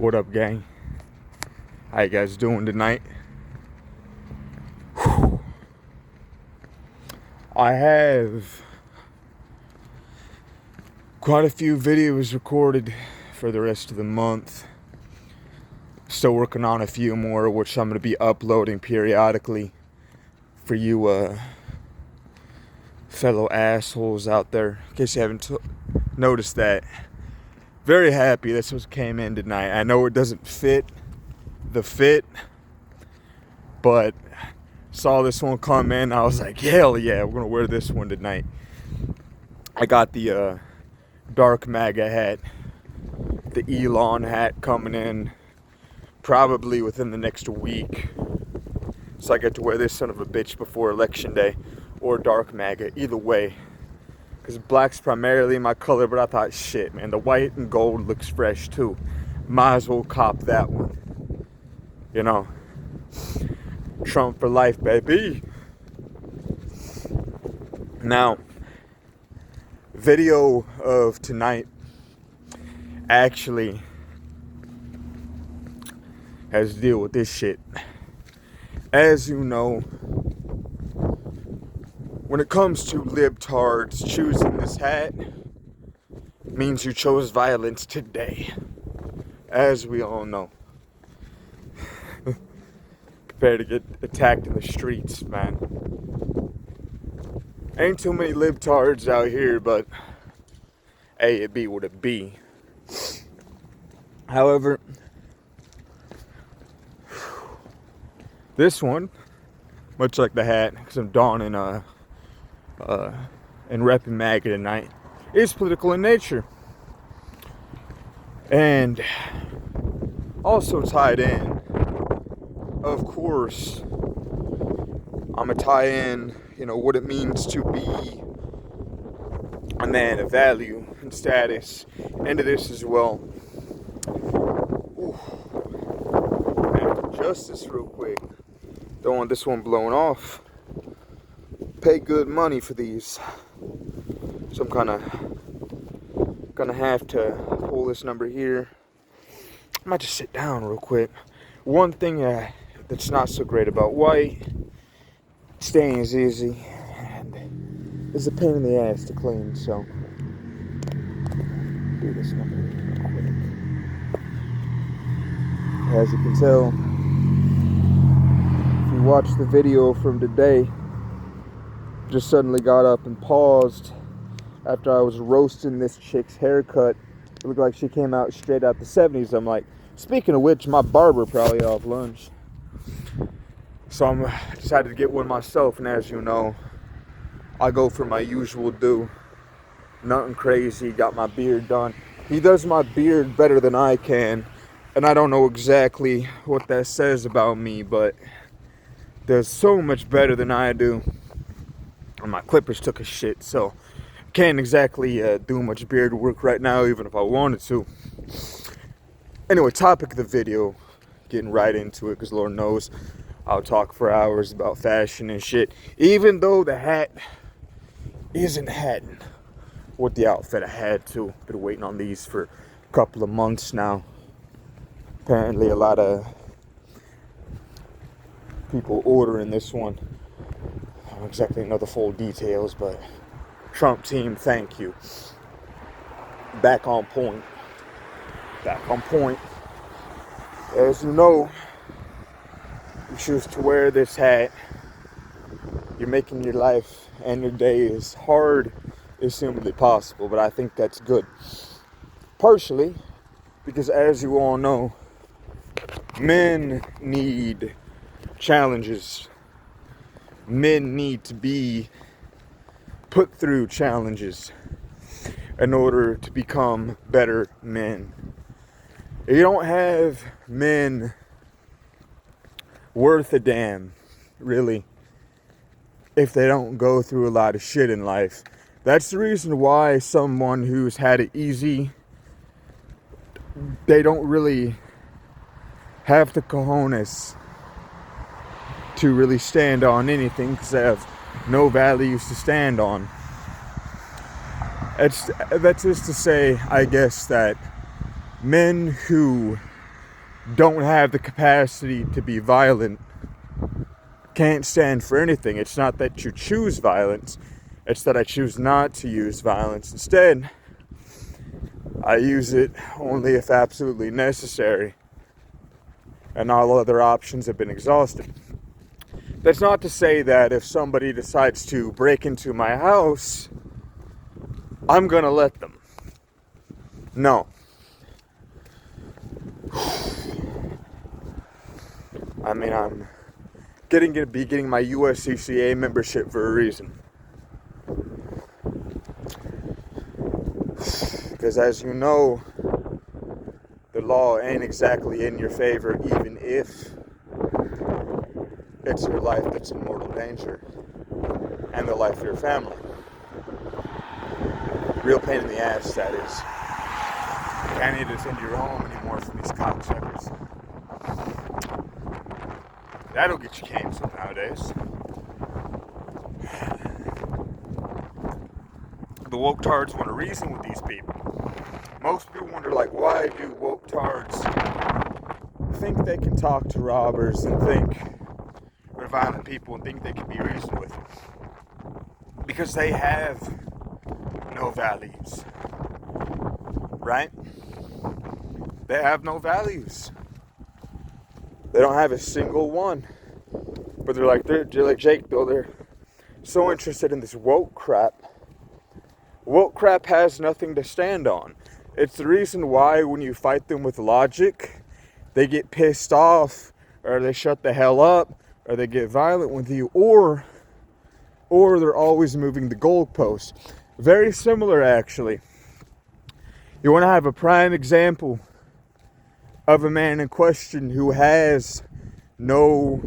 What up, gang? How you guys doing tonight? Whew. I have quite a few videos recorded for the rest of the month. Still working on a few more, which I'm going to be uploading periodically for you fellow assholes out there. In case you haven't noticed that. Very happy this was came in tonight. I know it doesn't fit the fit, but saw this one come in. I was like, hell yeah, we're gonna wear this one tonight. I got the dark MAGA hat, the Elon hat, coming in probably within the next week. So I get to wear this son of a bitch before election day, or dark MAGA, either way. Because black's primarily my color, but I thought, shit, man, the white and gold looks fresh too. Might as well cop that one. You know, Trump for life, baby. Now, video of tonight actually has to deal with this shit. As you know, when it comes to libtards, choosing this hat means you chose violence today. As we all know. Prepare to get attacked in the streets, man. Ain't too many libtards out here, but hey, it be what it be. However, this one, much like the hat, because I'm donning and repping MAGA tonight, is political in nature. And also tied in, of course, I'm going to tie in, what it means to be a man of value and status into this as well. Ooh. Adjust this real quick. Don't want this one blown off. Pay good money for these. So I'm gonna have to pull this number here. I might just sit down real quick. One thing that's not so great about white, staining is easy and it's a pain in the ass to clean, so do this number real quick. As you can tell, if you watch the video from today, just suddenly got up and paused after I was roasting this chick's haircut. It looked like she came out straight out the 70s. I'm like, speaking of which, my barber probably off lunch. So I decided to get one myself, and as you know, I go for my usual do. Nothing crazy, got my beard done. He does my beard better than I can, and I don't know exactly what that says about me, but does so much better than I do. And my clippers took a shit, so can't exactly do much beard work right now, even if I wanted to. Anyway, topic of the video, getting right into it, because Lord knows I'll talk for hours about fashion and shit. Even though the hat isn't hatting with the outfit I had to. Been waiting on these for a couple of months now. Apparently a lot of people ordering this one. I don't exactly know the full details, but Trump team, thank you. Back on point. Back on point. As you know, you choose to wear this hat, you're making your life and your day as hard as humanly possible, but I think that's good. Partially because, as you all know, men need challenges. Men need to be put through challenges in order to become better men. You don't have men worth a damn, really, if they don't go through a lot of shit in life. That's the reason why someone who's had it easy, they don't really have the cojones to really stand on anything, because they have no values to stand on. That's just to say, I guess, that men who don't have the capacity to be violent can't stand for anything. It's not that you choose violence, it's that I choose not to use violence. Instead, I use it only if absolutely necessary, and all other options have been exhausted. That's not to say that if somebody decides to break into my house, I'm gonna let them. No. I mean, I'm getting my USCCA membership for a reason. Because as you know, the law ain't exactly in your favor, even if it's your life that's in mortal danger, and the life of your family. Real pain in the ass, that is. Can't even defend your home anymore from these cocksuckers. That'll get you canceled nowadays. The woke tards want to reason with these people. Most people wonder, like, why do woke tards think they can talk to robbers and think they're violent people and think they can be reasoned with? Because they have no values, right? They have no values. They don't have a single one. But they're like Jake, though, they're so interested in this woke crap. Woke crap has nothing to stand on. It's the reason why when you fight them with logic, they get pissed off, or they shut the hell up, or they get violent with you, or they're always moving the goalposts. Very similar, actually. You want to have a prime example of a man in question who has no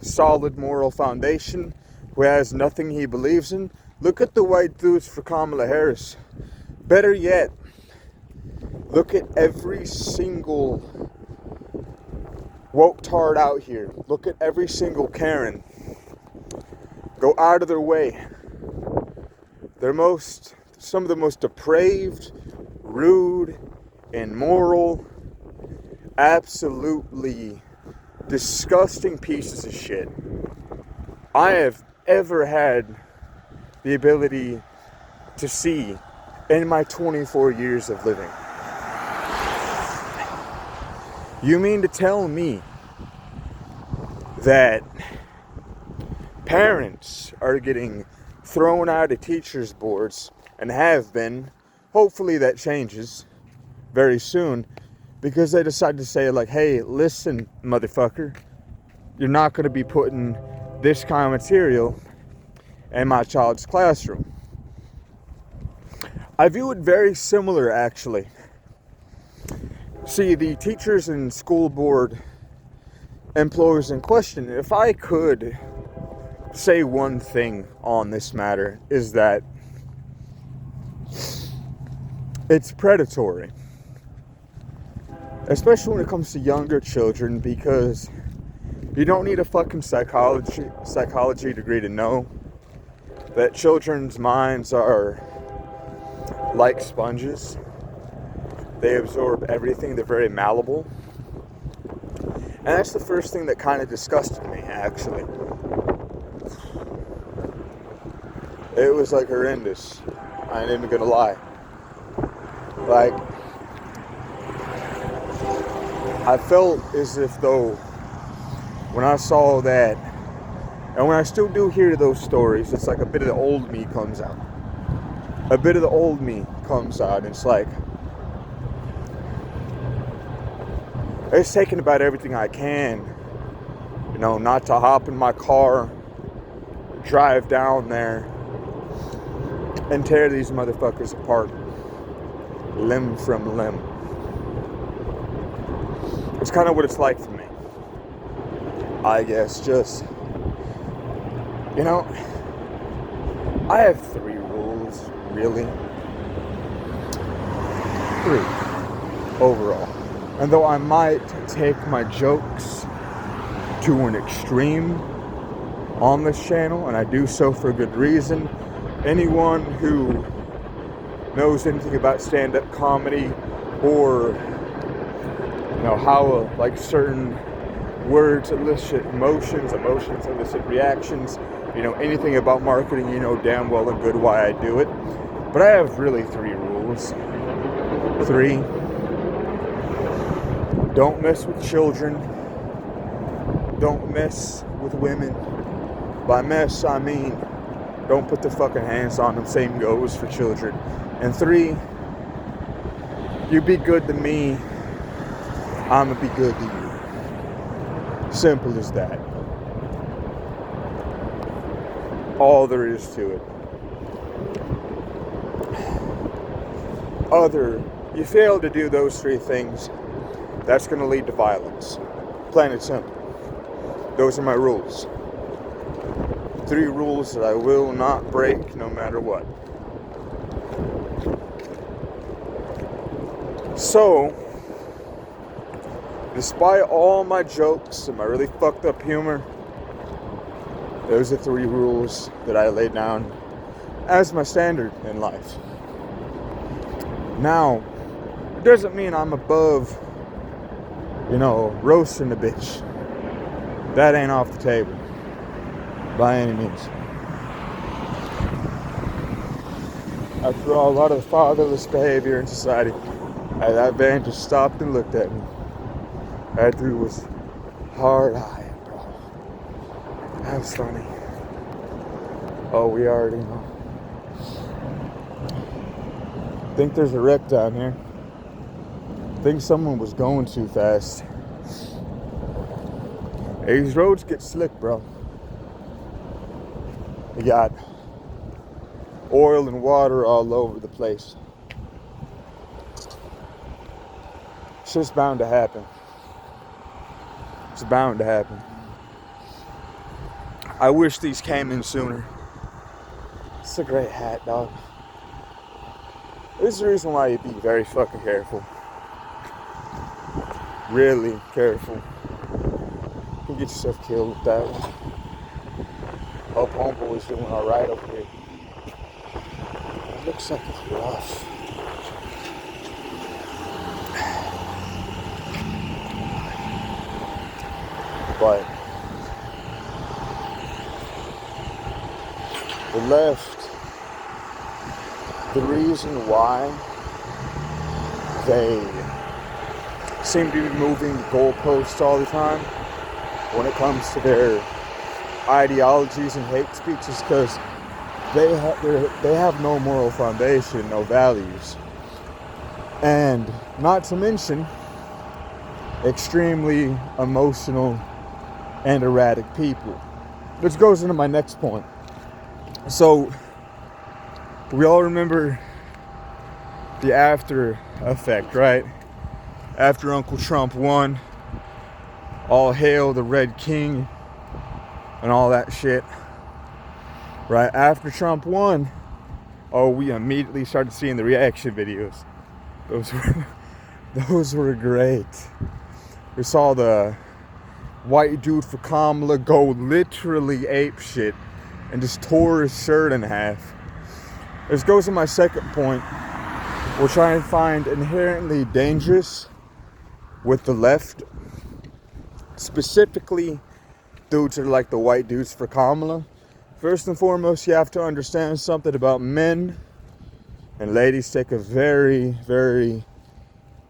solid moral foundation, who has nothing he believes in? Look at the white dudes for Kamala Harris. Better yet, look at every single woke tard out here. Look at every single Karen. Go out of their way. They're some of the most depraved, rude, immoral, absolutely disgusting pieces of shit I have ever had the ability to see in my 24 years of living. You mean to tell me that parents are getting thrown out of teachers' boards, and have been, hopefully that changes very soon, because they decide to say, like, hey, listen, motherfucker, you're not going to be putting this kind of material in my child's classroom. I view it very similar, actually. See, the teachers and school board employees in question, if I could say one thing on this matter, is that it's predatory. Especially when it comes to younger children, because you don't need a fucking psychology degree to know that children's minds are like sponges. They absorb everything. They're very malleable. And that's the first thing that kind of disgusted me, actually. It was like horrendous. I ain't even gonna lie. Like, I felt as if though when I saw that, and when I still do hear those stories, it's like a bit of the old me comes out. A bit of the old me comes out, and it's like, it's taking about everything I can, you know, not to hop in my car, drive down there, and tear these motherfuckers apart, limb from limb. It's kind of what it's like for me, I guess. Just, you know, I have 3 rules, really. 3 overall. And though I might take my jokes to an extreme on this channel, and I do so for good reason, anyone who knows anything about stand-up comedy or how like certain words elicit emotions elicit reactions. Anything about marketing, damn well and good why I do it. But I have really 3 rules. 3, don't mess with children. Don't mess with women. By mess, I mean, don't put the fucking hands on them. Same goes for children. And 3, you be good to me, I'ma be good to you. Simple as that. All there is to it. You fail to do those 3 things, that's going to lead to violence. Plain and simple. Those are my rules. 3 rules that I will not break no matter what. So, despite all my jokes and my really fucked up humor, those are 3 rules that I laid down as my standard in life. Now, it doesn't mean I'm above, roasting a bitch. That ain't off the table. By any means. After all, a lot of the fatherless behavior in society, that van just stopped and looked at me. That dude was hard-eyed, bro. That was funny. Oh, we already know. I think there's a wreck down here. I think someone was going too fast. These roads get slick, bro. You got oil and water all over the place. It's just bound to happen. It's bound to happen. I wish these came in sooner. It's a great hat, dog. This is the reason why you be very fucking careful. Really careful. You can get yourself killed with that one. Hope homeboy's doing alright up here. It looks like it's rough. But the left, the reason why they seem to be moving the goalposts all the time when it comes to their ideologies and hate speech is because they have no moral foundation, no values, and not to mention extremely emotional and erratic people. Which goes into my next point. So, we all remember the after effect, right? After Uncle Trump won, all hail the Red King and all that shit. Right after Trump won, we immediately started seeing the reaction videos. Those were great. We saw the white dude for Kamala go literally ape shit and just tore his shirt in half. This goes to my second point. We're trying to find inherently dangerous with the left, specifically dudes that are like the white dudes for Kamala. First and foremost, you have to understand something about men, and ladies, take a very, very,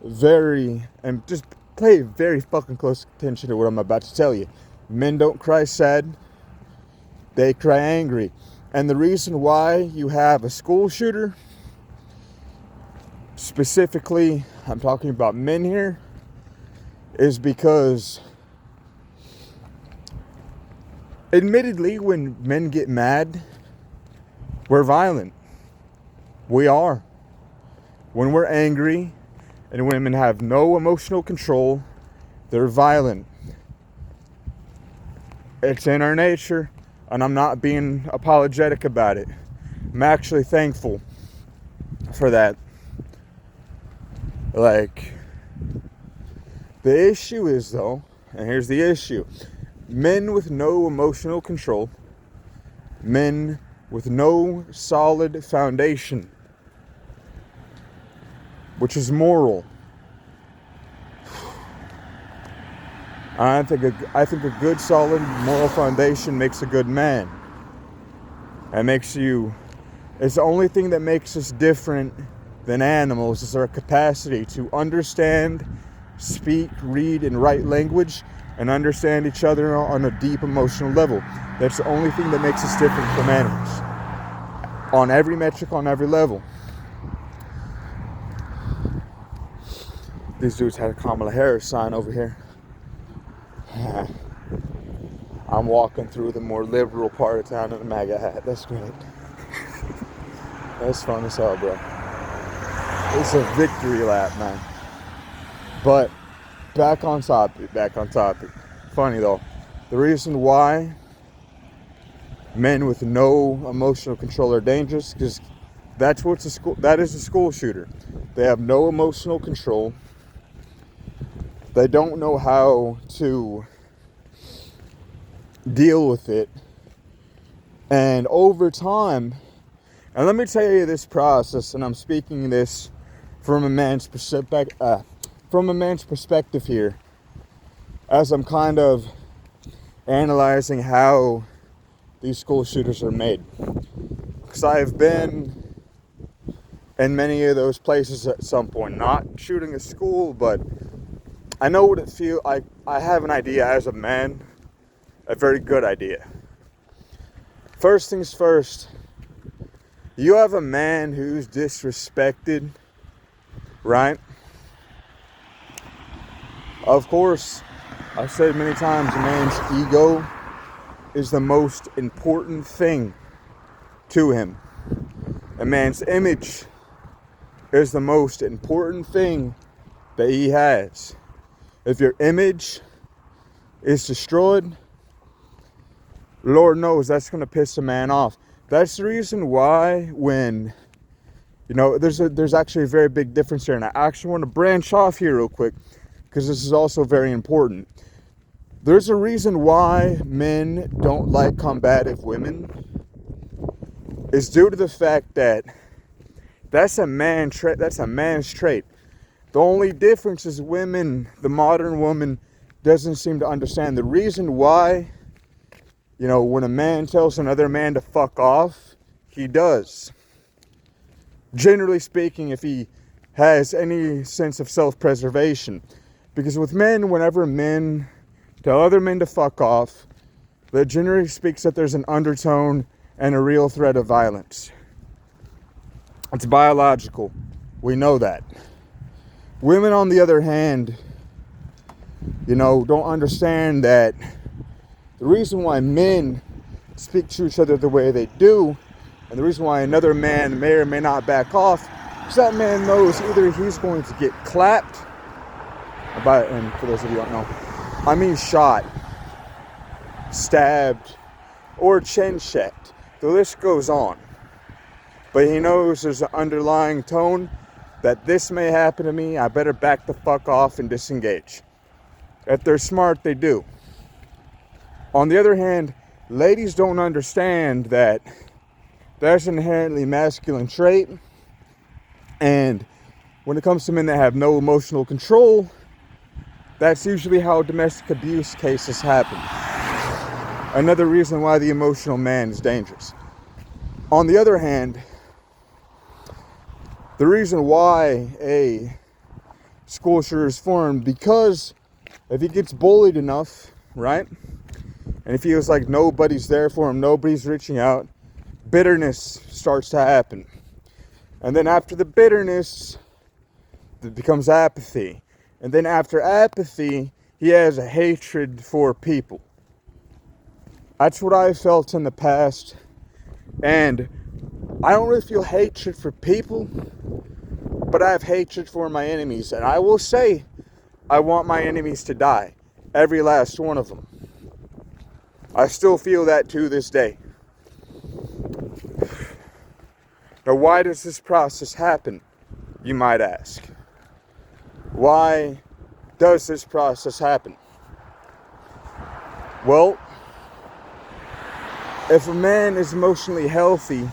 very, and just pay very fucking close attention to what I'm about to tell you. Men don't cry sad, they cry angry. And the reason why you have a school shooter, specifically, I'm talking about men here, is because, admittedly, when men get mad, we're violent. We are. When we're angry and women have no emotional control, they're violent. It's in our nature, and I'm not being apologetic about it. I'm actually thankful for that. Like, the issue is, though, and here's the issue. Men with no emotional control, men with no solid foundation, which is moral. I think a good solid moral foundation makes a good man. It's the only thing that makes us different than animals is our capacity to understand, speak, read, and write language and understand each other on a deep emotional level. That's the only thing that makes us different from animals. On every metric, on every level. These dudes had a Kamala Harris sign over here. I'm walking through the more liberal part of town in a MAGA hat. That's great. That's fun as hell, bro. It's a victory lap, man. But back on topic. Funny though, the reason why men with no emotional control are dangerous, because that is a school shooter. They have no emotional control. They don't know how to deal with it. And over time, and let me tell you this process, and I'm speaking this from a man's perspective here, as I'm kind of analyzing how these school shooters are made. Because I've been in many of those places at some point, not shooting a school, but I know what it feels like. I have an idea as a man, a very good idea. First things first, you have a man who's disrespected, right? Of course, I've said many times, a man's ego is the most important thing to him. A man's image is the most important thing that he has. If your image is destroyed, Lord knows that's going to piss a man off. That's the reason why when, there's actually a very big difference here. And I actually want to branch off here real quick, because this is also very important. There's a reason why men don't like combative women. It's due to the fact that that's a man's trait. The only difference is the modern woman doesn't seem to understand the reason why, when a man tells another man to fuck off, he does. Generally speaking, if he has any sense of self-preservation. Because with men, whenever men tell other men to fuck off, that generally speaks that there's an undertone and a real threat of violence. It's biological. We know that. Women, on the other hand, don't understand that the reason why men speak to each other the way they do, and the reason why another man may or may not back off, is that man knows either he's going to get clapped, and for those of you who don't know, I mean shot, stabbed, or chin checked. The list goes on. But he knows there's an underlying tone that this may happen to me, I better back the fuck off and disengage. If they're smart, they do. On the other hand, ladies don't understand that that's an inherently masculine trait. And when it comes to men that have no emotional control, that's usually how domestic abuse cases happen. Another reason why the emotional man is dangerous. On the other hand, the reason why a school shooter is formed, because if he gets bullied enough, right? And he feels like nobody's there for him, nobody's reaching out, bitterness starts to happen. And then after the bitterness, it becomes apathy. And then after apathy, he has a hatred for people. That's what I felt in the past. And I don't really feel hatred for people, but I have hatred for my enemies. And I will say, I want my enemies to die. Every last one of them. I still feel that to this day. Now, why does this process happen, you might ask? Why does this process happen? Well, if a man is emotionally healthy,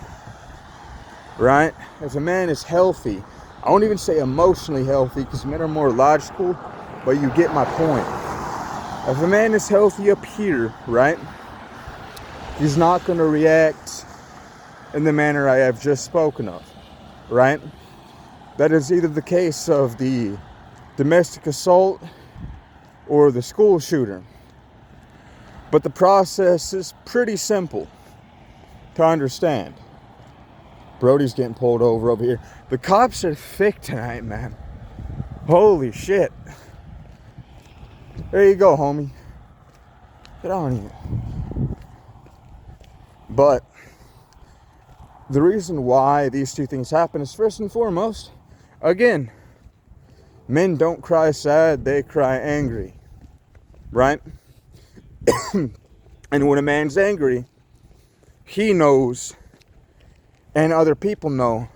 right? If a man is healthy, I won't even say emotionally healthy because men are more logical, but you get my point. If a man is healthy up here, right, he's not going to react in the manner I have just spoken of, right? That is either the case of the domestic assault or the school shooter. But the process is pretty simple to understand. Brody's getting pulled over here. The cops are thick tonight, man. Holy shit. There you go, homie. Get on here. But the reason why these two things happen is, first and foremost, again, men don't cry sad, they cry angry. Right? And when a man's angry, he knows, and other people know,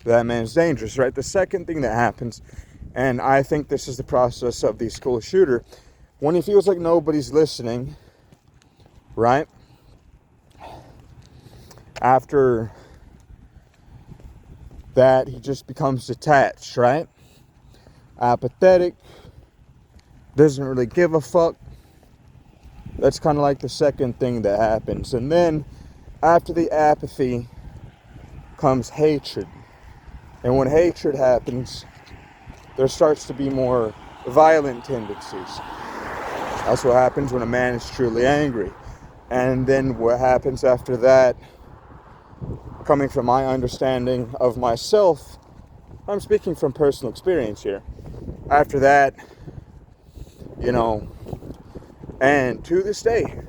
that man's dangerous, right? The second thing that happens, and I think this is the process of the school shooter, when he feels like nobody's listening, right? After that, he just becomes detached, right? Apathetic, doesn't really give a fuck. That's kind of like the second thing that happens. And then, after the apathy, comes hatred. And when hatred happens, there starts to be more violent tendencies. That's what happens when a man is truly angry. And then what happens after that, coming from my understanding of myself, I'm speaking from personal experience here. After that, and to this day,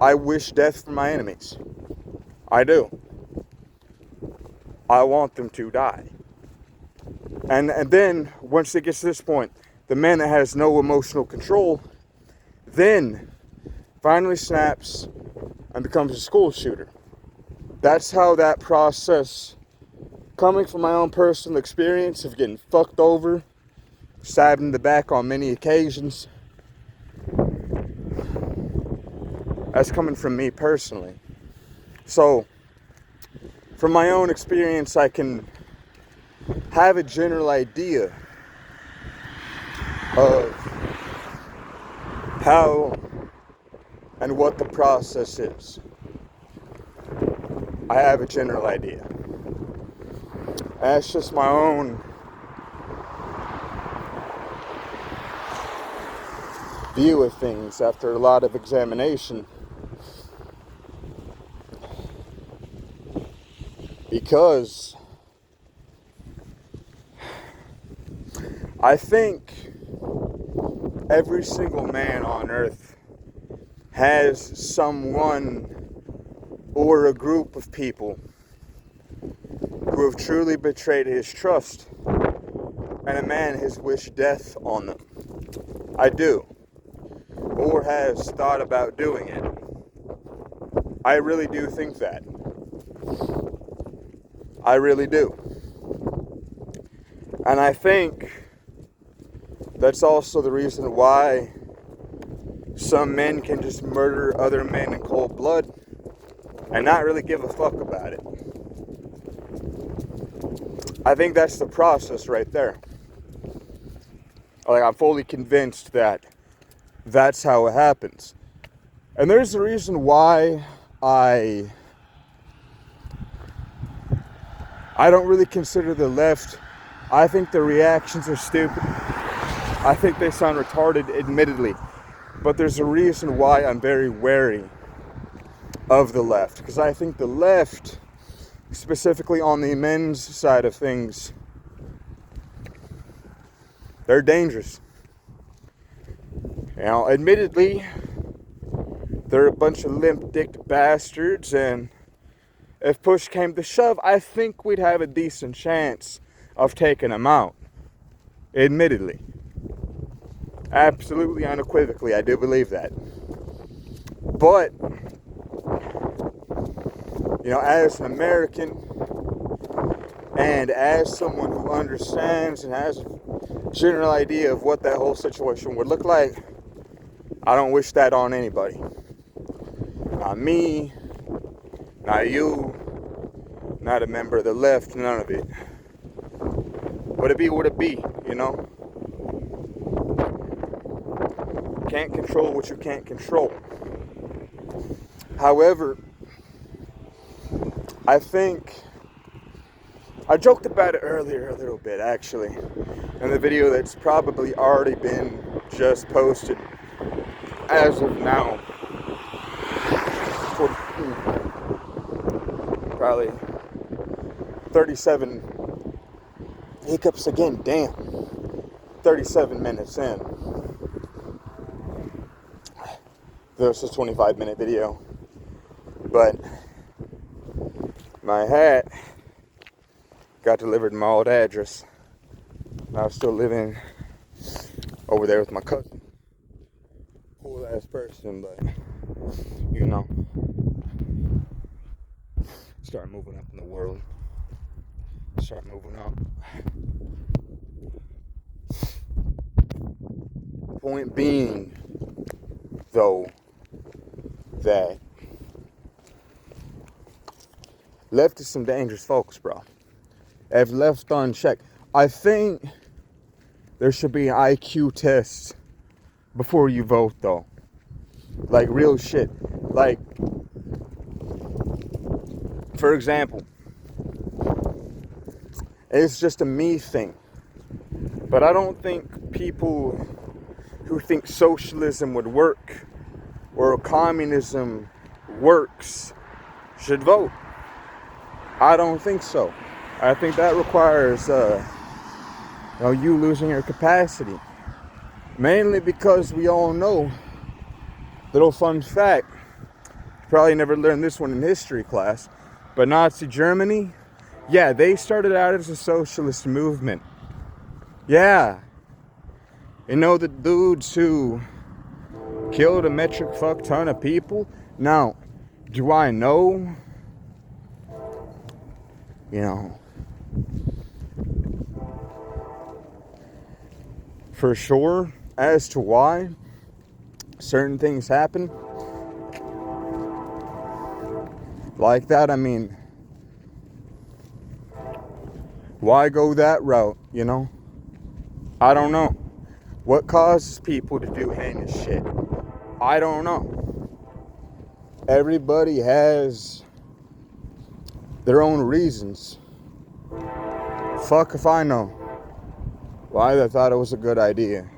I wish death for my enemies. I do. I want them to die. And then, once it gets to this point, the man that has no emotional control then finally snaps and becomes a school shooter. That's how that process, coming from my own personal experience of getting fucked over, stabbed in the back on many occasions, that's coming from me personally. So, from my own experience, I can have a general idea of how and what the process is. I have a general idea. That's just my own view of things after a lot of examination. Because I think every single man on earth has someone or a group of people who have truly betrayed his trust, and a man has wished death on them. I do. Or has thought about doing it. I really do think that. I really do. And I think that's also the reason why some men can just murder other men in cold blood and not really give a fuck about it. I think that's the process right there. Like, I'm fully convinced that that's how it happens. And there's a reason why I don't really consider the left. I think the reactions are stupid. I think they sound retarded, admittedly. But there's a reason why I'm very wary of the left. Because I think the left, specifically on the men's side of things, they're dangerous. Admittedly, they're a bunch of limp-dicked bastards, and if push came to shove, I think we'd have a decent chance of taking them out. Admittedly. Absolutely, unequivocally, I do believe that. But, as an American, and as someone who understands and has a general idea of what that whole situation would look like, I don't wish that on anybody. Not me, not you, not a member of the left, none of it. But it be what it be, can't control what you can't control. However, I think I joked about it earlier a little bit, actually, in the video that's probably already been just posted as of now. Probably 37 hiccups again, damn. 37 minutes in. This is a 25-minute video. But my hat got delivered to my old address. I was still living over there with my cousin. Cool ass person, but you know, start moving up in the world. Start moving up. Point being, though, that left is some dangerous folks, bro. If left unchecked, I think there should be an IQ test before you vote, though. Like real shit. Like, for example, it's just a me thing, but I don't think people who think socialism would work or communism works should vote. I don't think so. I think that requires you losing your capacity. Mainly because we all know, little fun fact, you probably never learned this one in history class, but Nazi Germany, yeah, they started out as a socialist movement. Yeah. You know the dudes who killed a metric fuck ton of people? Now, do I know? You know, for sure as to why certain things happen like that. I mean, why go that route, you know? I don't know. What causes people to do heinous shit? I don't know. Everybody has their own reasons. Fuck if I know why they thought it was a good idea.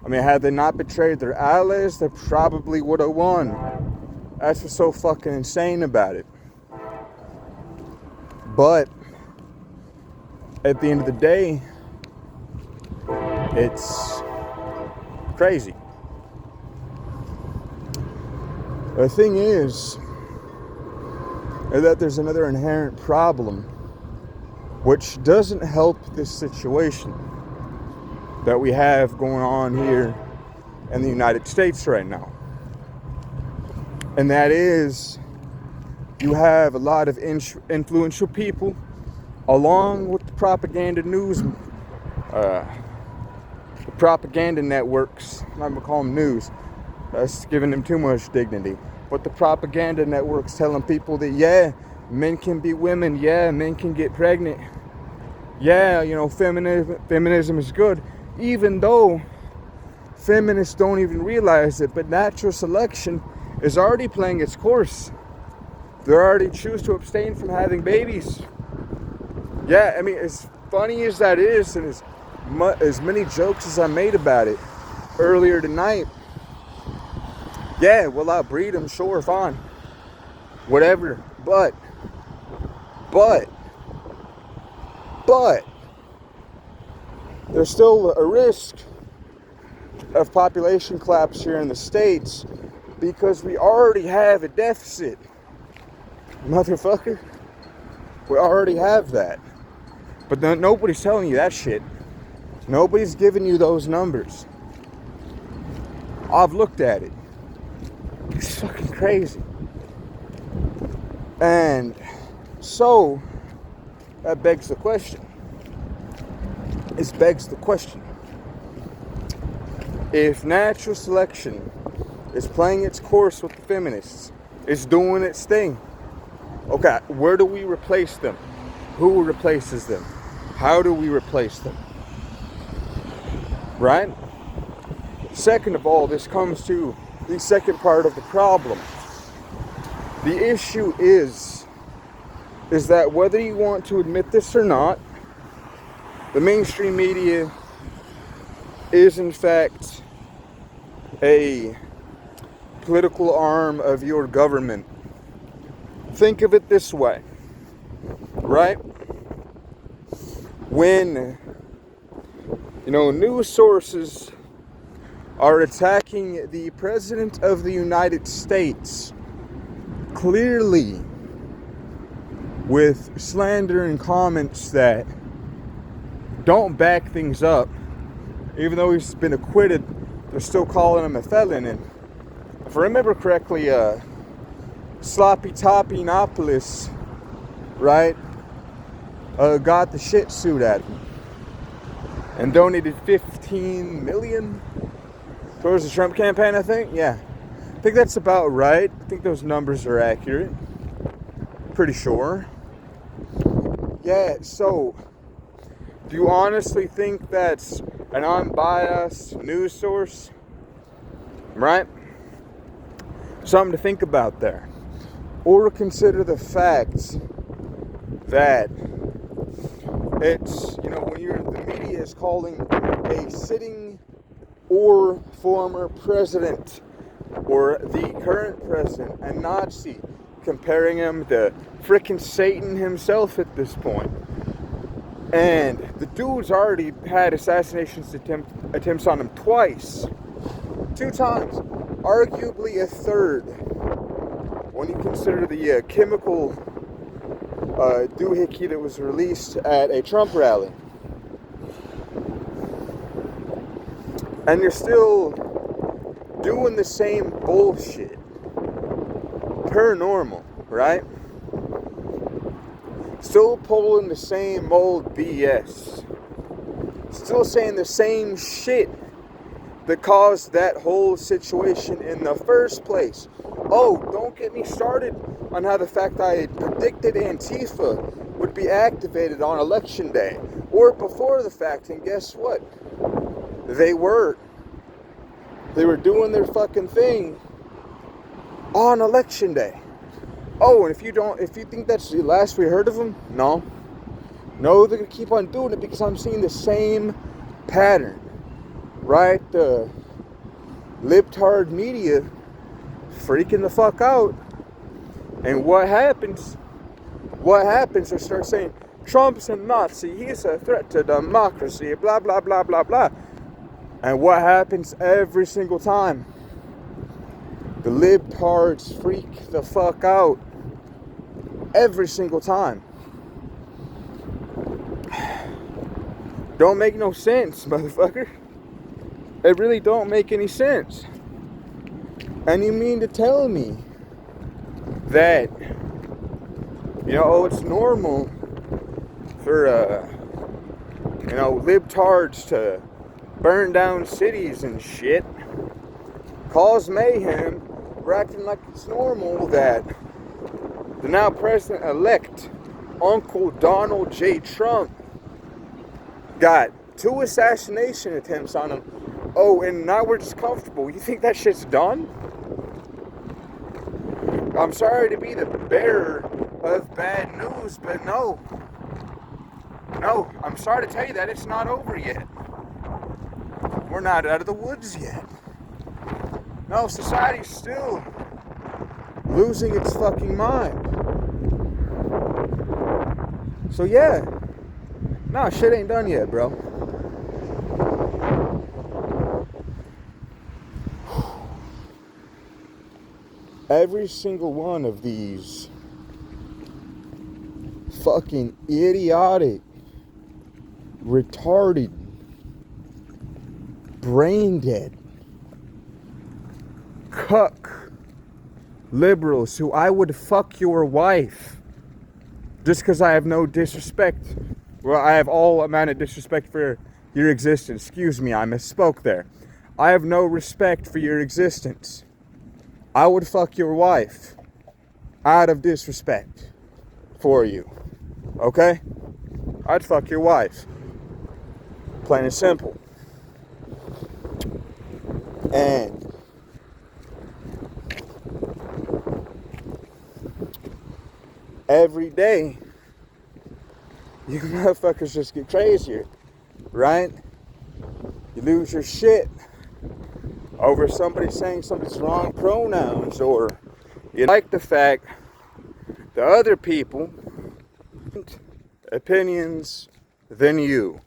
I mean, had they not betrayed their allies, they probably would have won. That's what's so fucking insane about it. But at the end of the day, it's crazy. The thing is that there's another inherent problem which doesn't help this situation that we have going on here in the United States right now. And that is, you have a lot of influential people along with the propaganda news, the propaganda networks. I'm not gonna call them news. That's giving them too much dignity. But the propaganda networks telling people that, yeah, men can be women. Yeah, men can get pregnant. Yeah, you know, feminism is good. Even though feminists don't even realize it, but natural selection is already playing its course. They already choose to abstain from having babies. Yeah, I mean, as funny as that is, and as many jokes as I made about it earlier tonight, yeah, well, I'll breed them, sure, fine, whatever, but, there's still a risk of population collapse here in the States because we already have a deficit, motherfucker. We already have that. But nobody's telling you that shit. Nobody's giving you those numbers. I've looked at it. It's fucking crazy. And so, that begs the question. If natural selection is playing its course with the feminists, it's doing its thing, okay, where do we replace them? Who replaces them? How do we replace them? Right? Second of all, this comes to the second part of the problem. The issue is that whether you want to admit this or not, the mainstream media is in fact a political arm of your government. Think of it this way, right? When, news sources are attacking the President of the United States, clearly with slander and comments that don't back things up, even though he's been acquitted, they're still calling him a felon. And if I remember correctly, Sloppy Toppy-nopolis, right, got the shit suit at him and donated $15 million towards the Trump campaign, I think. Yeah, I think that's about right. I think those numbers are accurate. Pretty sure. Yeah, so do you honestly think that's an unbiased news source? Right? Something to think about there. Or consider the fact that it's, when the media is calling a sitting or former president or the current president a Nazi, comparing him to frickin' Satan himself at this point. And the dude's already had assassination attempts on him twice. 2 times. Arguably a third, when you consider the chemical doohickey that was released at a Trump rally. And you're still doing the same bullshit. Per normal, right? Still pulling the same old BS. Still saying the same shit that caused that whole situation in the first place. Oh, don't get me started on how the fact I had predicted Antifa would be activated on election day or before the fact, and guess what? They were. They were doing their fucking thing on election day. Oh, and if you think that's the last we heard of them, no, they're gonna keep on doing it because I'm seeing the same pattern, right? The libtard media freaking the fuck out, and what happens? They start saying Trump's a Nazi, he's a threat to democracy, blah blah blah blah blah. And what happens every single time? The libtards freak the fuck out. Every single time. Don't make no sense, motherfucker. It really don't make any sense. And you mean to tell me that, it's normal for, libtards to burn down cities and shit, cause mayhem, we're acting like it's normal that the now president-elect, Uncle Donald J. Trump, got 2 assassination attempts on him. Oh, and now we're just comfortable. You think that shit's done? I'm sorry to be the bearer of bad news, but no, I'm sorry to tell you that it's not over yet. We're not out of the woods yet. No, society's still losing its fucking mind. So yeah, no, shit ain't done yet, bro. Every single one of these fucking idiotic, retarded, brain dead, cuck liberals who I would fuck your wife just because I have no disrespect. Well, I have all amount of disrespect for your existence. Excuse me, I misspoke there. I have no respect for your existence. I would fuck your wife out of disrespect for you. Okay? I'd fuck your wife. Plain and simple. And every day, you motherfuckers just get crazier, right? You lose your shit over somebody saying somebody's wrong pronouns, or you like the fact that other people opinions than you.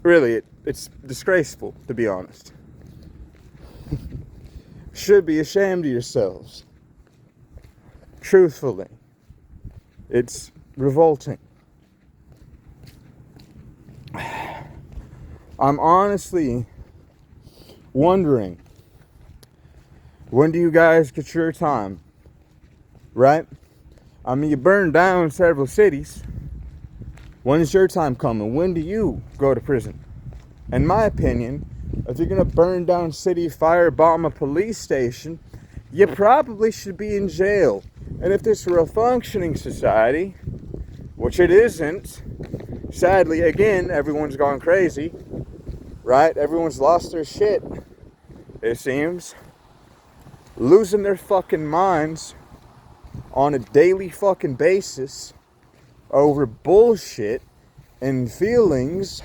Really, it's disgraceful, to be honest. Should be ashamed of yourselves. Truthfully. It's revolting. I'm honestly wondering, when do you guys get your time? Right? I mean, you burned down several cities. When is your time coming? When do you go to prison? In my opinion, if you're going to burn down city, firebomb a police station, you probably should be in jail. And if this were a functioning society, which it isn't, sadly, again, everyone's gone crazy, right? Everyone's lost their shit, it seems. Losing their fucking minds on a daily fucking basis over bullshit and feelings.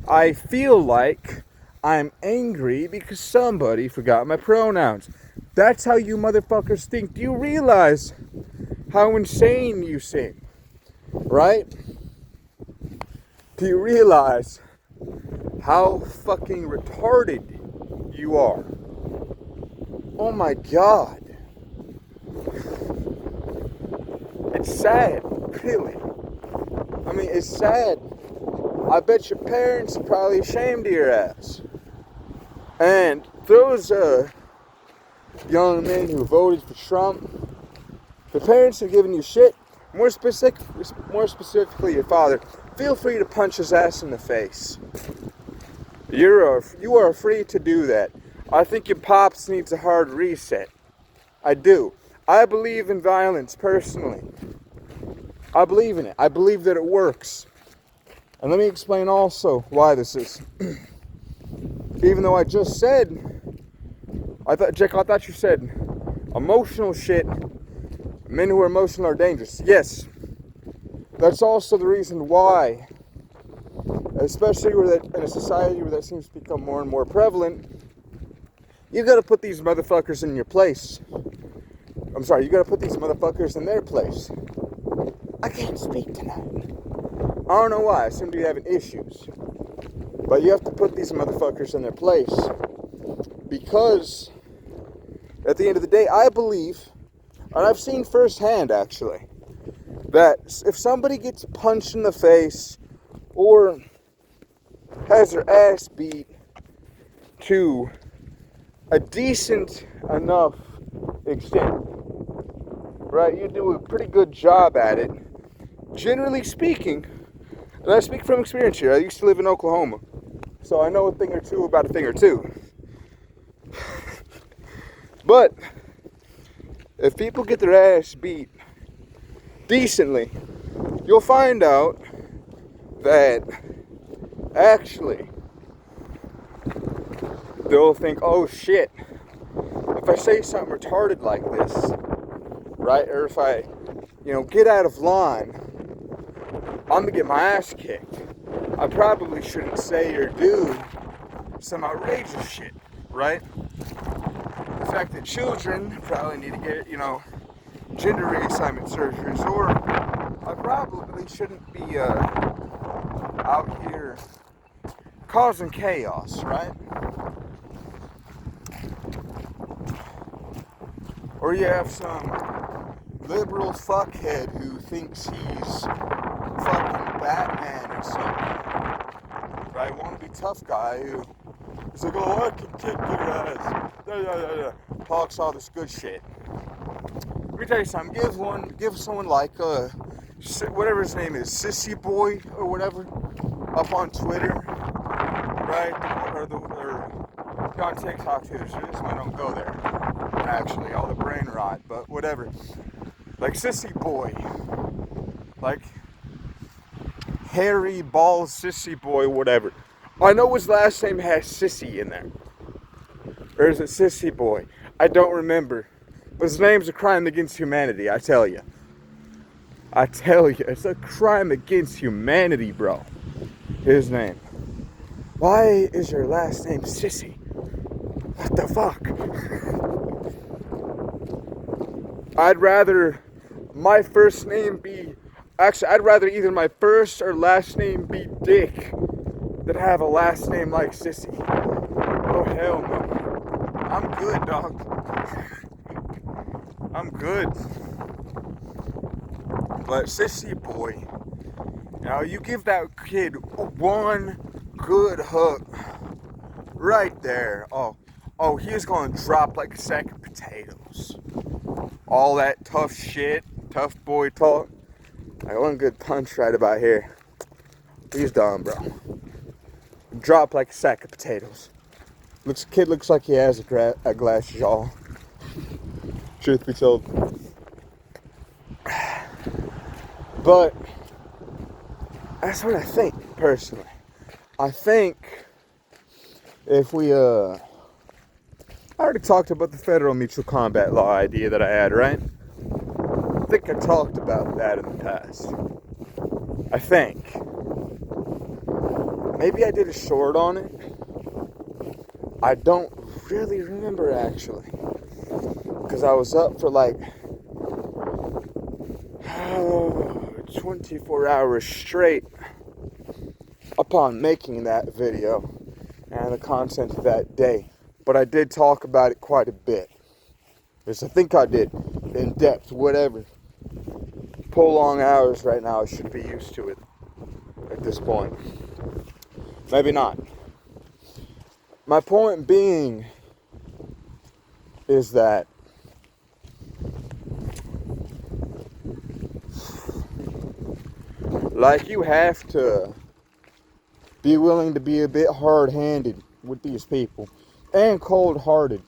I feel like I'm angry because somebody forgot my pronouns. That's how you motherfuckers think. Do you realize how insane you seem? Right? Do you realize how fucking retarded you are? Oh my God. It's sad, really. I mean, it's sad. I bet your parents are probably ashamed of your ass. And those young men who voted for Trump, the parents are giving you shit. More specifically, your father. Feel free to punch his ass in the face. You are free to do that. I think your pops needs a hard reset. I do. I believe in violence personally. I believe in it. I believe that it works. And let me explain also why this is. Even though I just said, Jake, I thought you said emotional shit, men who are emotional are dangerous. Yes. That's also the reason why, especially in a society where that seems to become more and more prevalent, you gotta put these motherfuckers in your place. I'm sorry, you gotta put these motherfuckers in their place. I can't speak tonight. I don't know why, I seem to be having issues. But you have to put these motherfuckers in their place. Because, at the end of the day, I believe, and I've seen firsthand actually, that if somebody gets punched in the face, or has their ass beat to a decent enough extent, right, you do a pretty good job at it, generally speaking. And I speak from experience here. I used to live in Oklahoma, so I know a thing or two about a thing or two. But if people get their ass beat decently, you'll find out that actually they'll think, oh shit, if I say something retarded like this, right, or if I, get out of line, I'm gonna get my ass kicked. I probably shouldn't say or do some outrageous shit, right? The fact that children probably need to get, gender reassignment surgeries, or I probably shouldn't be out here causing chaos, right? Or you have some liberal fuckhead who thinks he's fucking Batman or something, right? Wannabe tough guy who is like, oh, I can kick your ass, talks all this good shit. Let me tell you something. Give someone like whatever his name is, Sissy Boy or whatever, up on Twitter, right? Or on TikTok too. So this one don't go there. Actually, all the brain rot, but whatever. Like Sissy Boy, like Harry Balls Sissy Boy, whatever. I know his last name has Sissy in there. Or is it Sissy Boy? I don't remember. But his name's a crime against humanity, I tell you. I tell you, it's a crime against humanity, bro. His name. Why is your last name Sissy? What the fuck? I'd rather my first name be... Actually, I'd rather either my first or last name be Dick than have a last name like Sissy. Oh, hell no. I'm good, dog. I'm good. But Sissy Boy, now you give that kid one good hook right there. Oh, he's gonna drop like a sack of potatoes. All that tough shit, tough boy talk. I got one good punch right about here. He's done, bro. Drop like a sack of potatoes. Kid looks like he has a glass jaw. Truth be told. But that's what I think, personally. I think if we, I already talked about the federal mutual combat law idea that I had, right? I think I talked about that in the past. I think. Maybe I did a short on it. I don't really remember, actually. Because I was up for like 24 hours straight upon making that video and the content of that day. But I did talk about it quite a bit. Yes, I think I did. In depth, whatever. Pull long hours right now, I should be used to it at this point. Maybe not. My point being is that like you have to be willing to be a bit hard-handed with these people and cold-hearted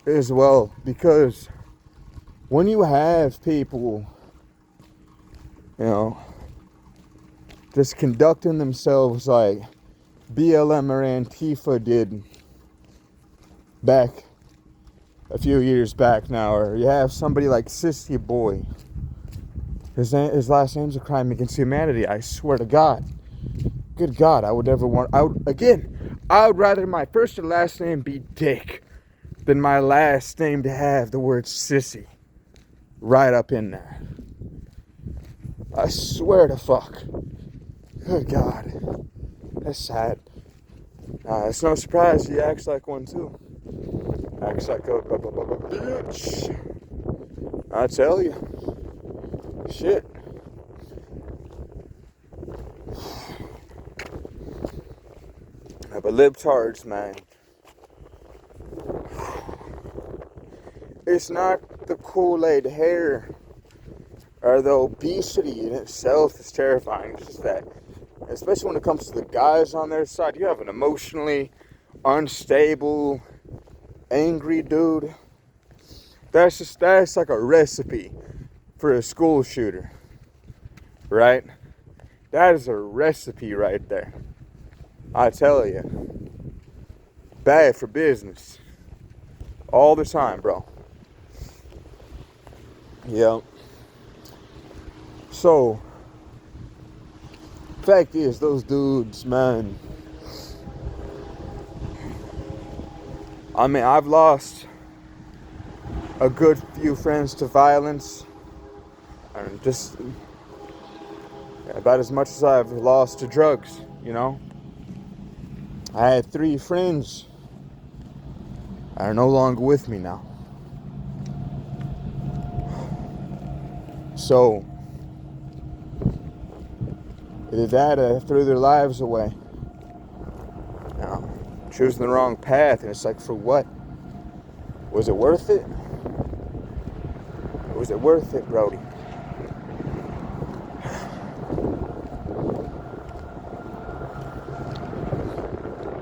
as well, because when you have people, you know, just conducting themselves like BLM or Antifa did back a few years back now, or you have somebody like Sissy Boy, his last name's a crime against humanity, I swear to God. Good God, I would rather my first and last name be Dick than my last name to have the word Sissy right up in there. I swear to fuck. Good God. That's sad. It's no surprise he acts like one too. Acts like a bitch. I tell you. Shit. But libtards, man. It's not the Kool-Aid hair or the obesity in itself is terrifying. It's just that, especially when it comes to the guys on their side, you have an emotionally unstable, angry dude. That's like a recipe for a school shooter, right? That is a recipe right there. I tell you, bad for business all the time, bro. Yep. So, fact is, those dudes, man. I mean, I've lost a good few friends to violence, and just about as much as I've lost to drugs, you know. I had 3 friends that are no longer with me now. So, either that or they threw their lives away. You know, choosing the wrong path, and it's like, for what? Was it worth it? Or was it worth it, Brody?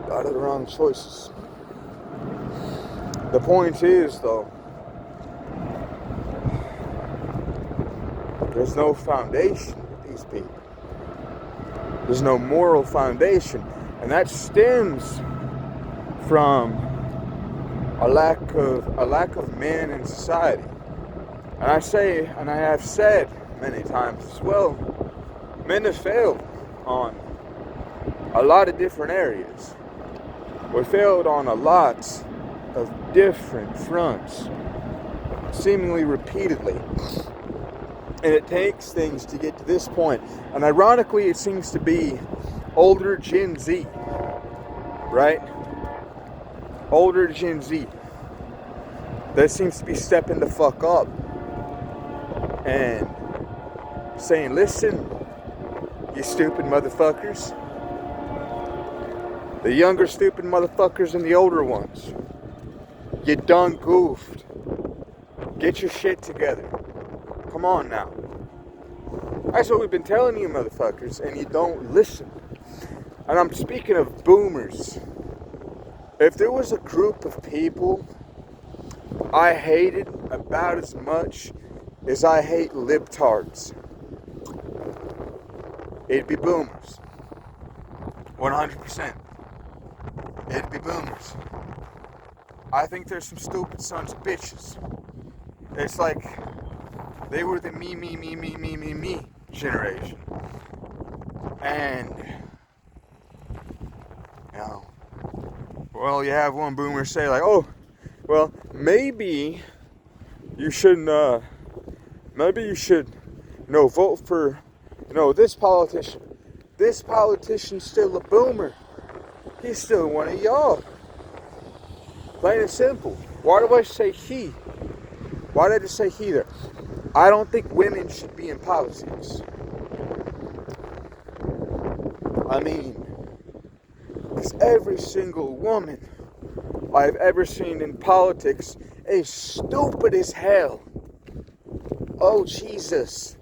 A lot of the wrong choices. The point is, though, there's no foundation with these people. There's no moral foundation. And that stems from a lack of men in society. And I have said many times as well, men have failed on a lot of different areas. We failed on a lot of different fronts, seemingly repeatedly. And it takes things to get to this point. And ironically, it seems to be older Gen Z, right? Older Gen Z that seems to be stepping the fuck up and saying, listen, you stupid motherfuckers. The younger stupid motherfuckers and the older ones. You done goofed. Get your shit together. Come on now. That's what we've been telling you motherfuckers, and you don't listen. And I'm speaking of boomers. If there was a group of people I hated about as much as I hate libtards, it'd be boomers. 100%. It'd be boomers. I think there's some stupid sons of bitches. It's like they were the me generation. And, you know, well, you have one boomer say like, oh, well, maybe you shouldn't, vote for, this politician. This politician's still a boomer. He's still one of y'all. Plain and simple. Why do I say he? Why did I just say he there? I don't think women should be in politics. I mean, because every single woman I've ever seen in politics is stupid as hell. Oh, Jesus.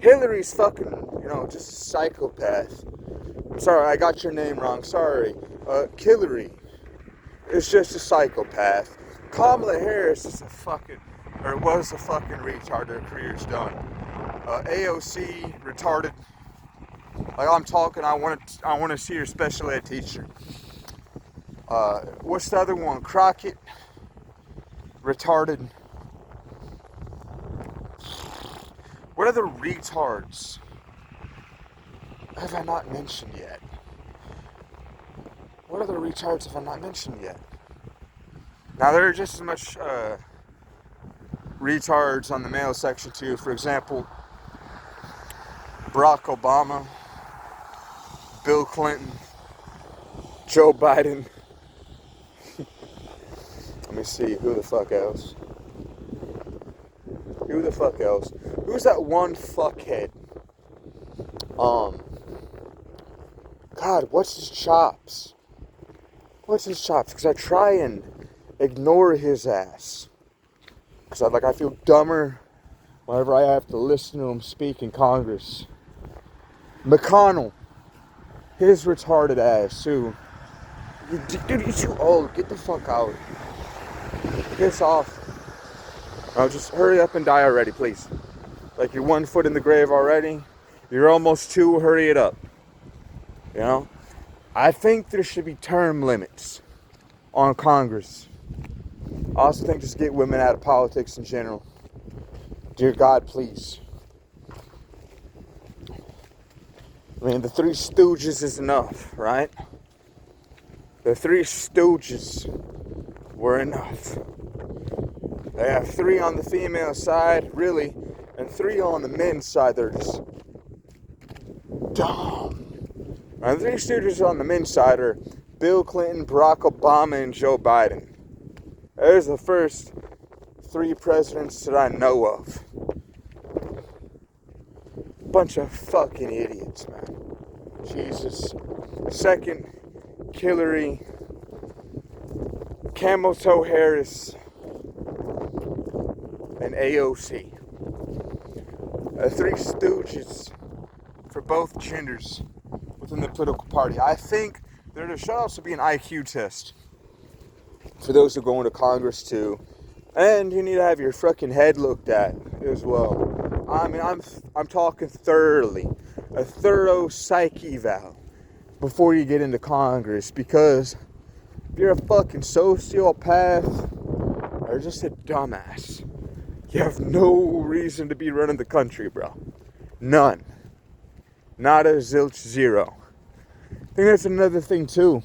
Hillary's fucking, just a psychopath. I'm sorry, I got your name wrong. Sorry. Hillary is just a psychopath. Kamala Harris is was a fucking retard. Her career's done. AOC, retarded. Like I'm talking, I want to see her special ed teacher. What's the other one? Crockett, retarded. What other retards have I not mentioned yet? What other retards have I not mentioned yet? Now there are just as much retards on the male section too. For example, Barack Obama, Bill Clinton, Joe Biden. Let me see, who the fuck else? Who's that one fuckhead? God, what's his chops? Because I try and ignore his ass. Because I feel dumber whenever I have to listen to him speak in Congress. McConnell. His retarded ass, too. Dude, you're too old. Get the fuck out. Piss off. Oh, just hurry up and die already, please. Like, you're 1 foot in the grave already. You're almost 2. Hurry it up. I think there should be term limits on Congress. I also think just get women out of politics in general. Dear God, please. I mean, the Three Stooges is enough, right? The Three Stooges were enough. They have 3 on the female side, really, and 3 on the men's side. They're just dumb. And the Three Stooges on the men's side are Bill Clinton, Barack Obama, and Joe Biden. There's the first 3 presidents that I know of. Bunch of fucking idiots, man. Jesus. Second, Hillary, Camel Toe Harris, and AOC. Three Stooges for both genders within the political party. I think there should also be an IQ test for those who go into Congress too, and you need to have your fucking head looked at as well. I mean, I'm talking thoroughly, a thorough psych eval before you get into Congress, because if you're a fucking sociopath or just a dumbass, you have no reason to be running the country, bro. None. Not a zilch zero. I think that's another thing too.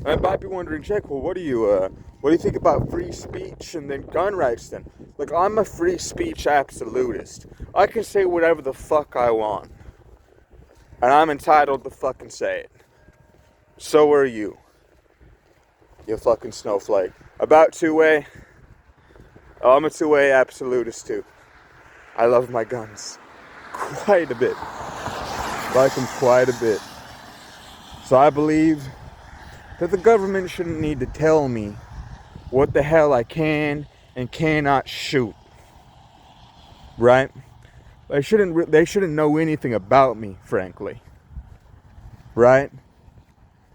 I might be wondering, Jack, well, what do you think about free speech and then gun rights then? Like, I'm a free speech absolutist. I can say whatever the fuck I want. And I'm entitled to fucking say it. So are you. You fucking snowflake. About two-way. Oh, I'm a two-way absolutist too. I love my guns. Quite a bit. Like them quite a bit. So I believe that the government shouldn't need to tell me what the hell I can and cannot shoot. Right? They shouldn't know anything about me, frankly. Right?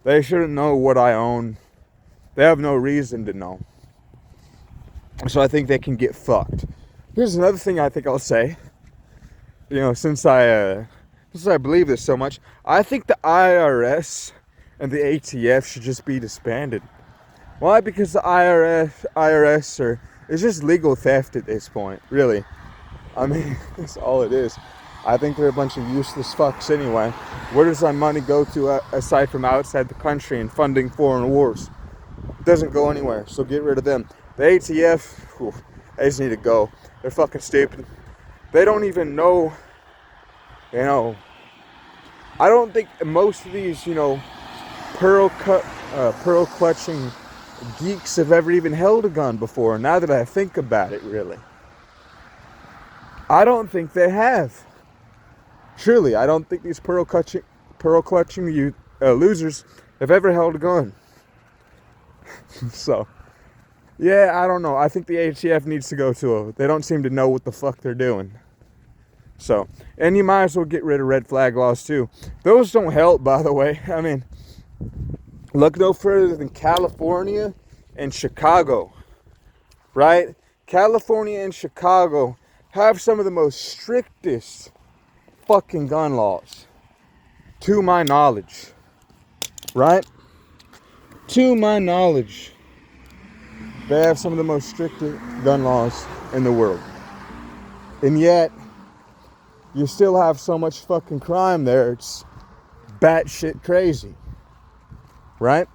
They shouldn't know what I own. They have no reason to know. So I think they can get fucked. Here's another thing I think I'll say. You know, since I believe this so much, I think the IRS and the ATF should just be disbanded. Why? Because the IRS is just legal theft at this point, really. I mean, that's all it is. I think they're a bunch of useless fucks anyway. Where does our money go to aside from outside the country and funding foreign wars? It doesn't go anywhere, so get rid of them. The ATF, they just need to go. They're fucking stupid. They don't even know, you know. I don't think most of these, you know, pearl clutching geeks have ever even held a gun before. Now that I think about it, really, I don't think they have. Truly, I don't think these pearl clutching losers have ever held a gun. So, yeah, I don't know. I think the ATF needs to go too. They don't seem to know what the fuck they're doing. So, and you might as well get rid of red flag laws too. Those don't help, by the way. I mean, look no further than California and Chicago, right? California and Chicago have some of the most strictest fucking gun laws, to my knowledge, right? To my knowledge, they have some of the most strict gun laws in the world. And yet, you still have so much fucking crime there, it's batshit crazy. Right?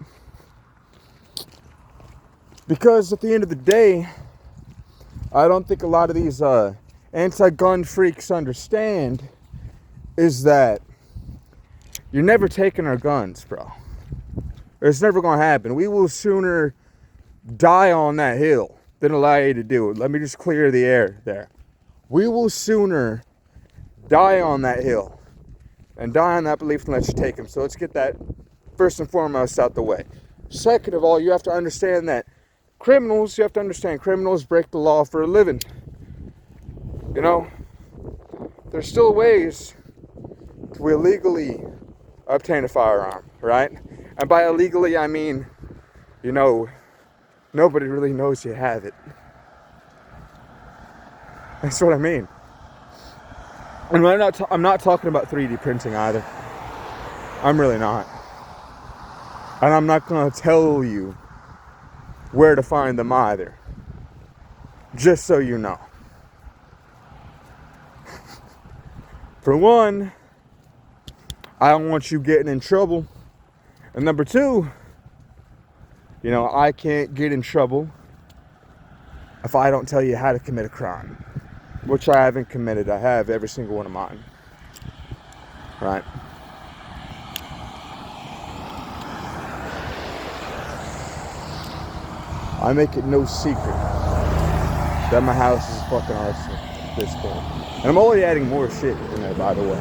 Because at the end of the day, I don't think a lot of these anti-gun freaks understand is that you're never taking our guns, bro. It's never going to happen. We will sooner die on that hill than allow you to do it. Let me just clear the air there. We will sooner die on that hill and die on that belief than let you take them. So let's get that first and foremost out the way. Second of all, you have to understand that criminals break the law for a living. You know, there's still ways to illegally obtain a firearm, right? And by illegally, I mean, you know, nobody really knows you have it. That's what I mean. And I'm not talking about 3D printing either. I'm really not. And I'm not going to tell you where to find them either. Just so you know. For one, I don't want you getting in trouble. And number two, you know, I can't get in trouble if I don't tell you how to commit a crime. Which I haven't committed. I have every single one of mine. Right? I make it no secret that my house is a fucking arsenal at this point. And I'm already adding more shit in there, by the way.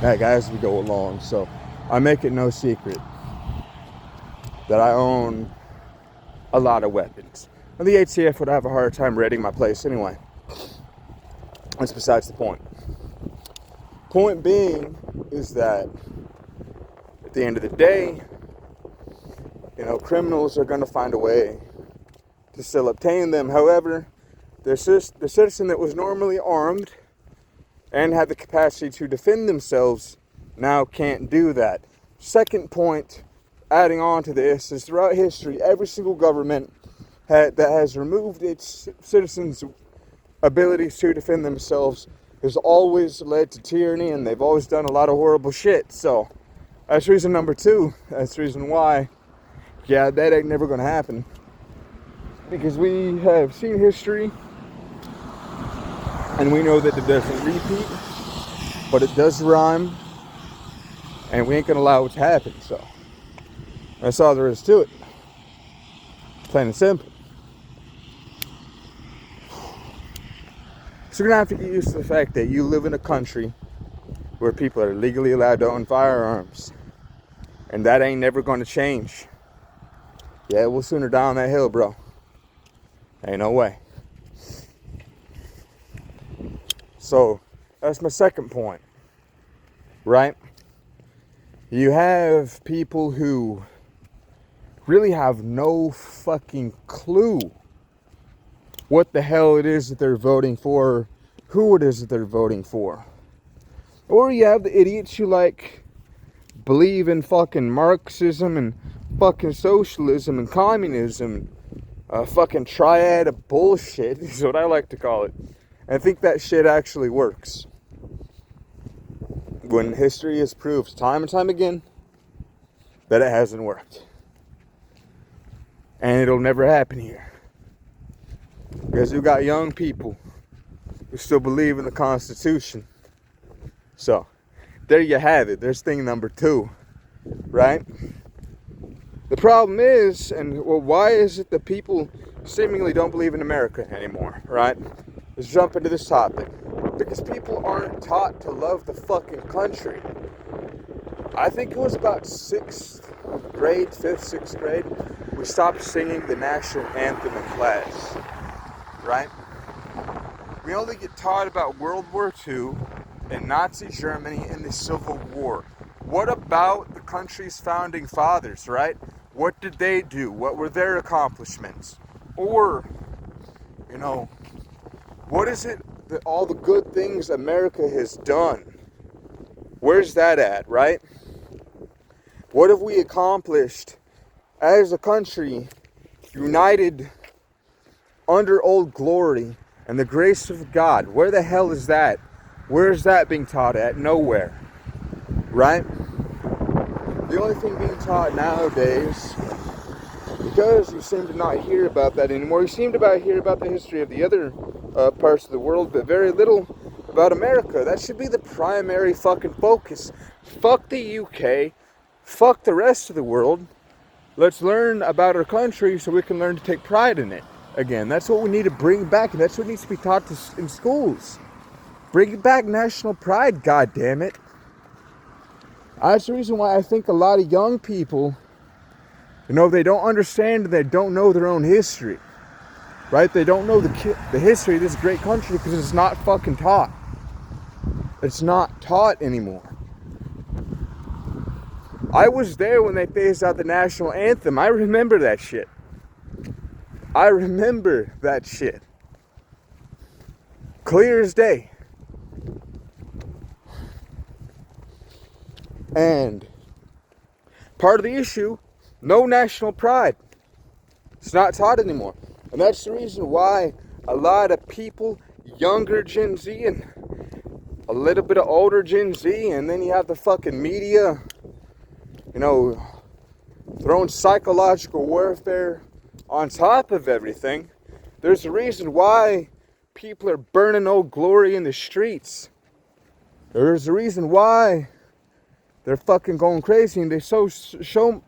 That, guys, we go along. So, I make it no secret that I own a lot of weapons. And the ATF would have a hard time raiding my place anyway. That's besides the point. Point being is that at the end of the day, you know, criminals are going to find a way to still obtain them. However, the citizen that was normally armed and had the capacity to defend themselves now can't do that. Second point, adding on to this, is throughout history, every single government that has removed its citizens' abilities to defend themselves has always led to tyranny, and they've always done a lot of horrible shit. So that's reason number two. That's reason why, yeah, that ain't never gonna happen. Because we have seen history, and we know that it doesn't repeat, but it does rhyme, and we ain't gonna allow it to happen. So that's all there is to it. Plain and simple. So you're gonna have to get used to the fact that you live in a country where people are legally allowed to own firearms. And that ain't never gonna change. Yeah, we'll sooner die on that hill, bro. Ain't no way. So that's my second point, right? You have people who really have no fucking clue what the hell it is that they're voting for, who it is that they're voting for. Or you have the idiots who like believe in fucking Marxism and fucking socialism and communism, a fucking triad of bullshit is what I like to call it. And I think that shit actually works. When history has proved time and time again that it hasn't worked. And it'll never happen here. Because you got young people who still believe in the Constitution. So, there you have it. There's thing number two, right? The problem is, and well, why is it that people seemingly don't believe in America anymore, right? Let's jump into this topic. Because people aren't taught to love the fucking country. I think it was about 6th grade, 5th, 6th grade, we stopped singing the national anthem in class, right? We only get taught about World War II and Nazi Germany and the Civil War. What about the country's founding fathers, right? What did they do? What were their accomplishments? Or, you know, what is it that all the good things America has done? Where's that at, right? What have we accomplished as a country, united under Old Glory and the grace of God? Where the hell is that? Where is that being taught at? Nowhere. Right? The only thing being taught nowadays, because you seem to not hear about that anymore, you seem to hear about the history of the other parts of the world, but very little about America. That should be the primary fucking focus. Fuck the UK. Fuck the rest of the world. Let's learn about our country so we can learn to take pride in it. Again, that's what we need to bring back, and that's what needs to be taught in schools. Bring back national pride, goddammit. That's the reason why I think a lot of young people, you know, they don't understand and they don't know their own history. Right? They don't know the history of this great country because it's not fucking taught. It's not taught anymore. I was there when they phased out the national anthem. I remember that shit. I remember that shit. Clear as day. And part of the issue, no national pride. It's not taught anymore. And that's the reason why a lot of people, younger Gen Z and a little bit of older Gen Z, and then you have the fucking media, you know, throwing psychological warfare on top of everything. There's a reason why people are burning Old Glory in the streets. There's a reason why they're fucking going crazy, and they show so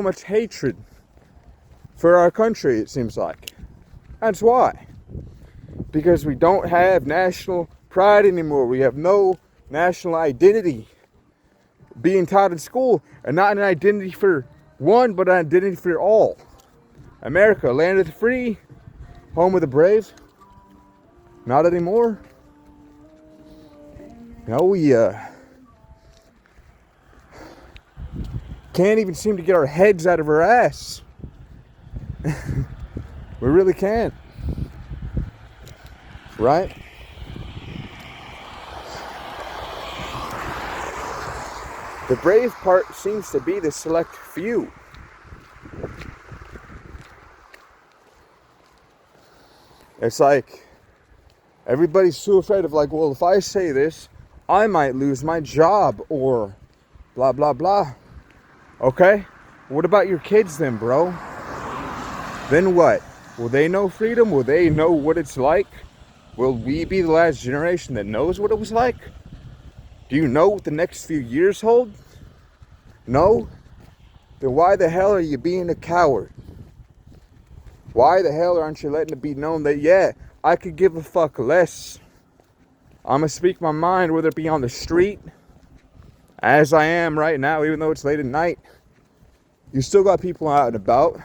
much hatred for our country, it seems like. That's why. Because we don't have national pride anymore. We have no national identity being taught in school, and not an identity for one, but an identity for all. America, land of the free, home of the brave. Not anymore. You know, we can't even seem to get our heads out of our ass. We really can't. Right? The brave part seems to be the select few. It's like everybody's so afraid of, like, well, if I say this, I might lose my job or blah, blah, blah. Okay? What about your kids then, bro? Then what? Will they know freedom? Will they know what it's like? Will we be the last generation that knows what it was like? Do you know what the next few years hold? No? Then why the hell are you being a coward? Why the hell aren't you letting it be known that, yeah, I could give a fuck less. I'm going to speak my mind, whether it be on the street, as I am right now, even though it's late at night. You still got people out and about.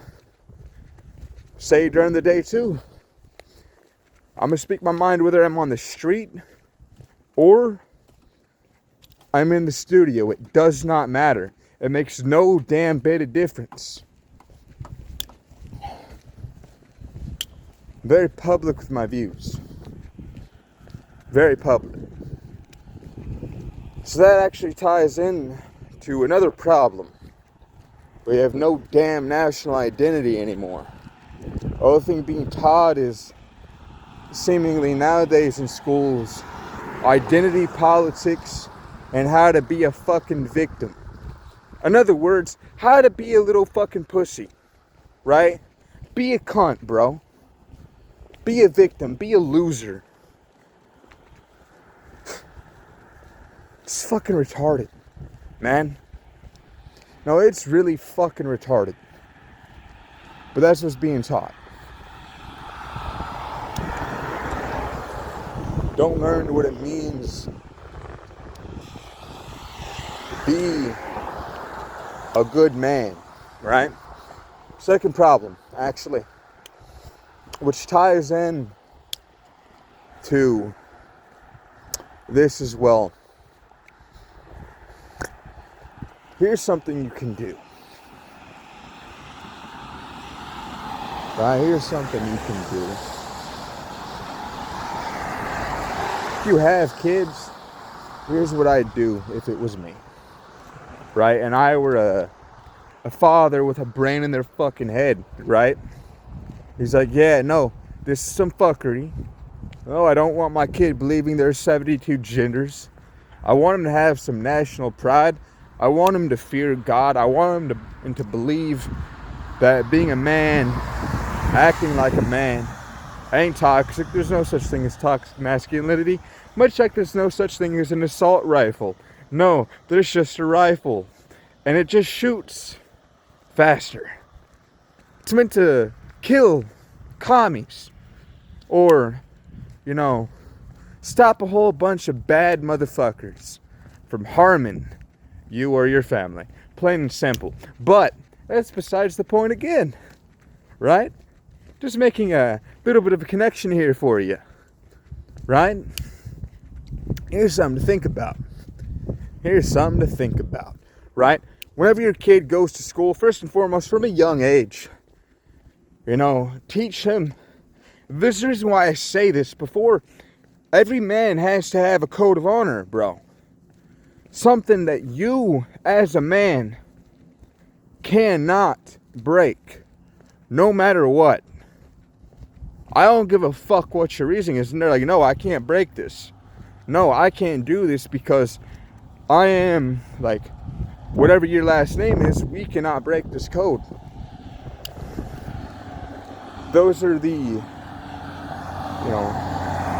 Say during the day too. I'm going to speak my mind whether I'm on the street or I'm in the studio. It does not matter. It makes no damn bit of difference. I'm very public with my views. Very public. So that actually ties in to another problem. We have no damn national identity anymore. The only thing being taught is, seemingly nowadays in schools, identity politics and how to be a fucking victim. In other words, how to be a little fucking pussy. Right? Be a cunt, bro. Be a victim. Be a loser. It's fucking retarded, man. No, it's really fucking retarded. But that's what's being taught. Don't learn what it means to be a good man, right? Second problem, actually, which ties in to this as well. Here's something you can do. Right? Here's something you can do. If you have kids, here's what I'd do if it was me. Right? And I were a father with a brain in their fucking head, right? He's like, yeah, no, this is some fuckery. Oh, I don't want my kid believing there's 72 genders. I want him to have some national pride. I want him to fear God. I want him to believe that being a man, acting like a man, ain't toxic. There's no such thing as toxic masculinity. Much like there's no such thing as an assault rifle. No, there's just a rifle. And it just shoots faster. It's meant to kill commies. Or, stop a whole bunch of bad motherfuckers from harming you or your family. Plain and simple. But that's besides the point again. Right? Just making a little bit of a connection here for you. Right? Here's something to think about. Right? Whenever your kid goes to school, first and foremost, from a young age, teach him. This is the reason why I say this before. Every man has to have a code of honor, bro. Something that you, as a man, cannot break. No matter what. I don't give a fuck what your reasoning is. And they're like, no, I can't break this. No, I can't do this because I am, like, whatever your last name is, we cannot break this code. Those are the,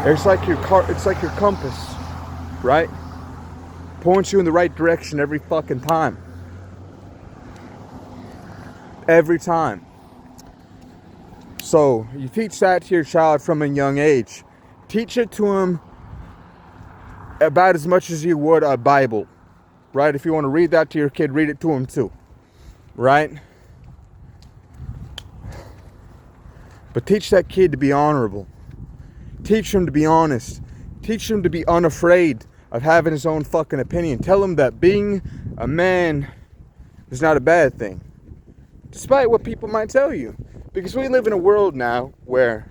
it's like your compass, right? Points you in the right direction every fucking time. Every time. So, you teach that to your child from a young age. Teach it to him about as much as you would a Bible. Right? If you want to read that to your kid, read it to him too. Right? But teach that kid to be honorable. Teach him to be honest. Teach him to be unafraid of having his own fucking opinion. Tell him that being a man is not a bad thing. Despite what people might tell you. Because we live in a world now where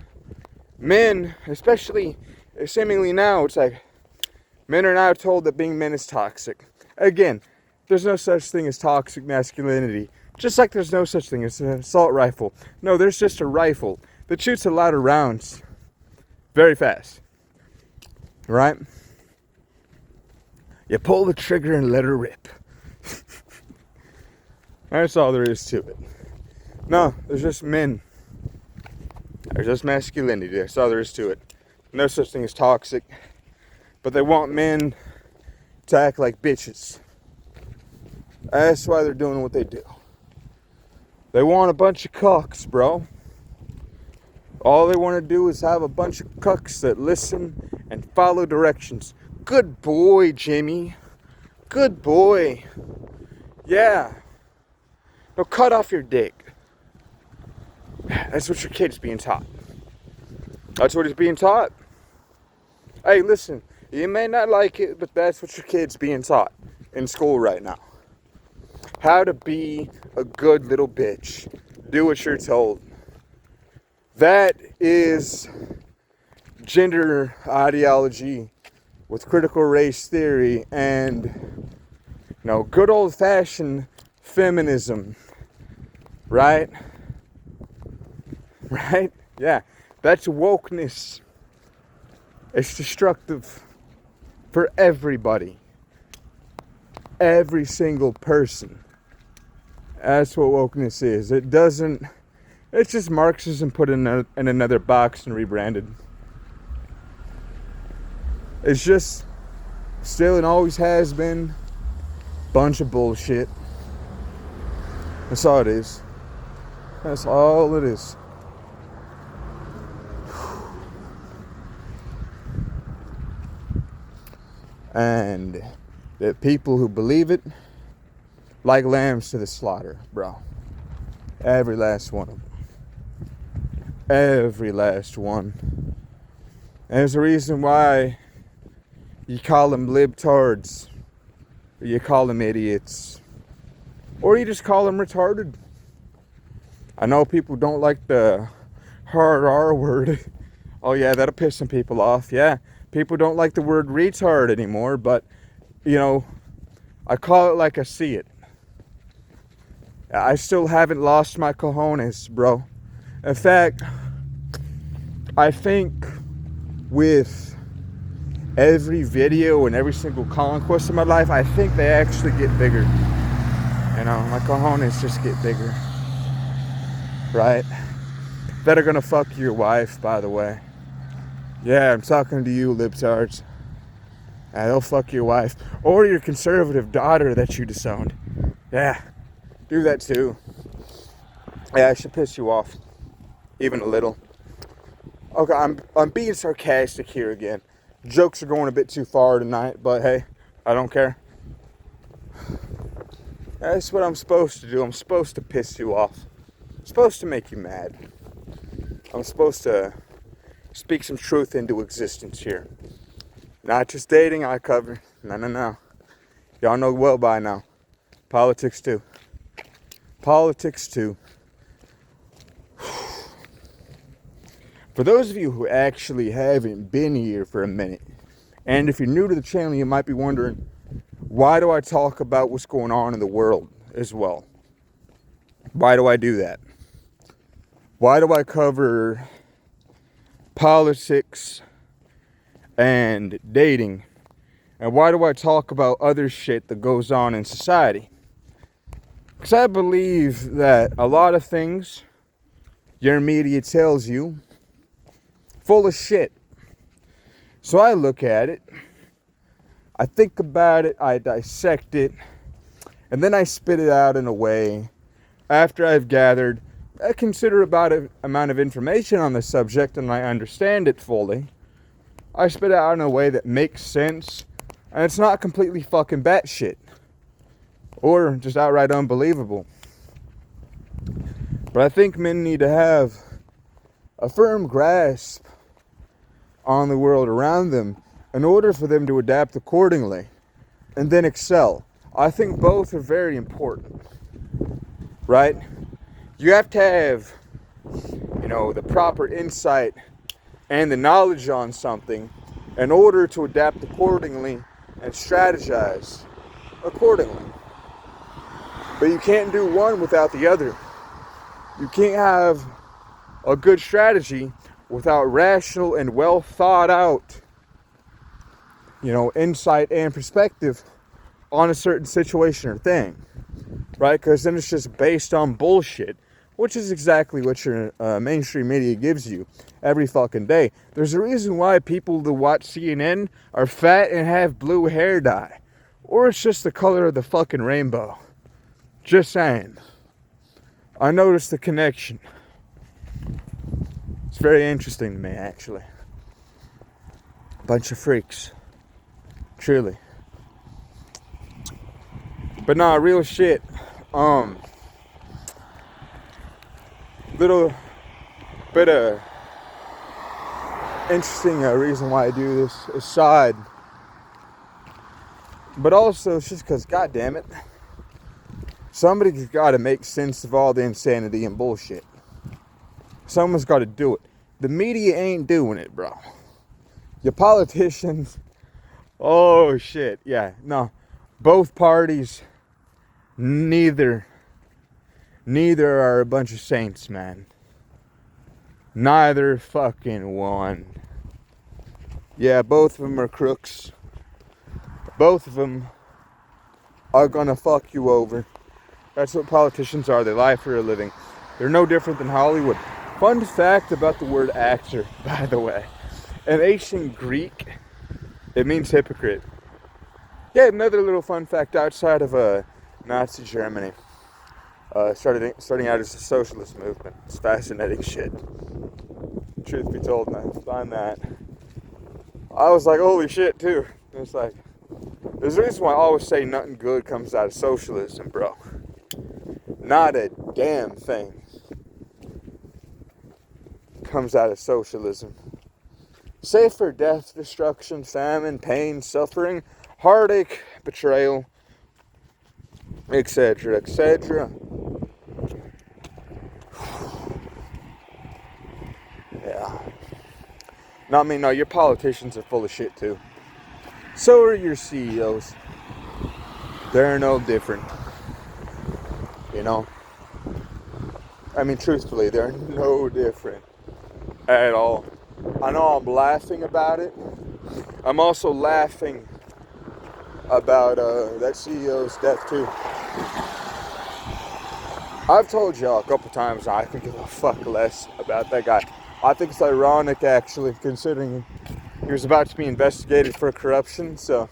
men, especially seemingly now, it's like men are now told that being men is toxic. Again, there's no such thing as toxic masculinity. Just like there's no such thing as an assault rifle. No, there's just a rifle that shoots a lot of rounds very fast. Right? You pull the trigger and let her rip. That's all there is to it. No, there's just men. There's just masculinity. That's all there is to it. No such thing as toxic. But they want men to act like bitches. That's why they're doing what they do. They want a bunch of cucks, bro. All they want to do is have a bunch of cucks that listen and follow directions. Good boy, Jimmy. Good boy. Yeah. No, cut off your dick. That's what your kid's being taught. That's what he's being taught. Hey, listen. You may not like it, but that's what your kid's being taught in school right now. How to be a good little bitch. Do what you're told. That is gender ideology with critical race theory and, good old-fashioned feminism. Right? Right? Yeah. That's wokeness. It's destructive for everybody. Every single person. That's what wokeness is. It's just Marxism put in another box and rebranded. It's just still and always has been bunch of bullshit. That's all it is. That's all it is. And the people who believe it, like lambs to the slaughter, bro. Every last one of them. Every last one. And there's a reason why you call them libtards, or you call them idiots, or you just call them retarded. I know people don't like the hard R word. Oh yeah, that'll piss some people off. Yeah, people don't like the word retard anymore, but, I call it like I see it. I still haven't lost my cojones, bro. In fact, I think with every video and every single conquest in my life, I think they actually get bigger. My cojones just get bigger. Right? That are gonna fuck your wife, by the way. Yeah, I'm talking to you, libtards. They'll fuck your wife. Or your conservative daughter that you disowned. Yeah, do that too. Yeah, I should piss you off. Even a little. Okay, I'm being sarcastic here again. Jokes are going a bit too far tonight, but hey, I don't care. That's what I'm supposed to do. I'm supposed to piss you off. I'm supposed to make you mad. I'm supposed to speak some truth into existence here. Not just dating I cover. No. Y'all know well by now. Politics too. Politics too. For those of you who actually haven't been here for a minute, and if you're new to the channel, you might be wondering, why do I talk about what's going on in the world as well? Why do I do that? Why do I cover politics and dating? And why do I talk about other shit that goes on in society? Because I believe that a lot of things your media tells you full of shit. So I look at it, I think about it, I dissect it, and then I spit it out in a way after I've gathered a considerable amount of information on the subject and I understand it fully. I spit it out in a way that makes sense and it's not completely fucking batshit or just outright unbelievable. But I think men need to have a firm grasp on the world around them in order for them to adapt accordingly and then excel. I think both are very important, right? You have to have, the proper insight and the knowledge on something in order to adapt accordingly and strategize accordingly. But you can't do one without the other. You can't have a good strategy without rational and well thought out, insight and perspective on a certain situation or thing, right? Because then it's just based on bullshit, which is exactly what your mainstream media gives you every fucking day. There's a reason why people that watch CNN are fat and have blue hair dye, or it's just the color of the fucking rainbow. Just saying. I noticed the connection. It's very interesting to me, actually. Bunch of freaks. Truly. But nah, real shit. Little bit of interesting reason why I do this aside. But also, it's just because, god damn it, somebody's got to make sense of all the insanity and bullshit. Someone's got to do it. The media ain't doing it, bro. Your politicians, oh shit, yeah, no. Both parties, neither are a bunch of saints, man. Neither fucking one. Yeah, both of them are crooks. Both of them are gonna fuck you over. That's what politicians are. They lie for a living. They're no different than Hollywood. Fun fact about the word actor, by the way. In ancient Greek, it means hypocrite. Yeah, another little fun fact outside of Nazi Germany. Starting out as a socialist movement. It's fascinating shit. Truth be told, man. Find that. I was like, holy shit, too. It's like, there's a reason why I always say nothing good comes out of socialism, bro. Not a damn thing comes out of socialism. Save for death, destruction, famine, pain, suffering, heartache, betrayal, etc., etc. Yeah. No, I mean, no, your politicians are full of shit too. So are your CEOs. They're no different. I mean, truthfully, they're no different at all. I know I'm laughing about it. I'm also laughing about that CEO's death too. I've told y'all a couple times I can give a fuck less about that guy. I think it's ironic, actually, considering he was about to be investigated for corruption. So,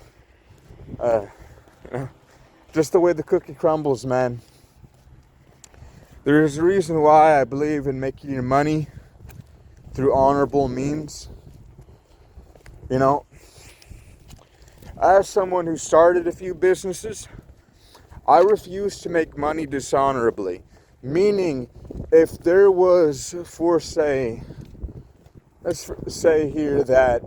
just the way the cookie crumbles, man. There's a reason why I believe in making your money through honorable means. As someone who started a few businesses, I refuse to make money dishonorably. Meaning, if there was, let's say here that,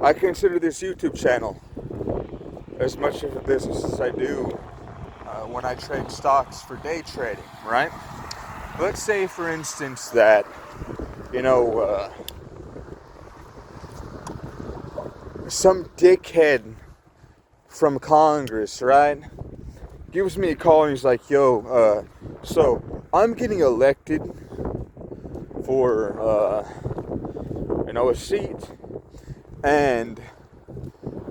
I consider this YouTube channel as much of a business as I do when I trade stocks for day trading, right? Let's say, for instance, that, some dickhead from Congress, right, gives me a call and he's like, yo, so I'm getting elected for, a seat, and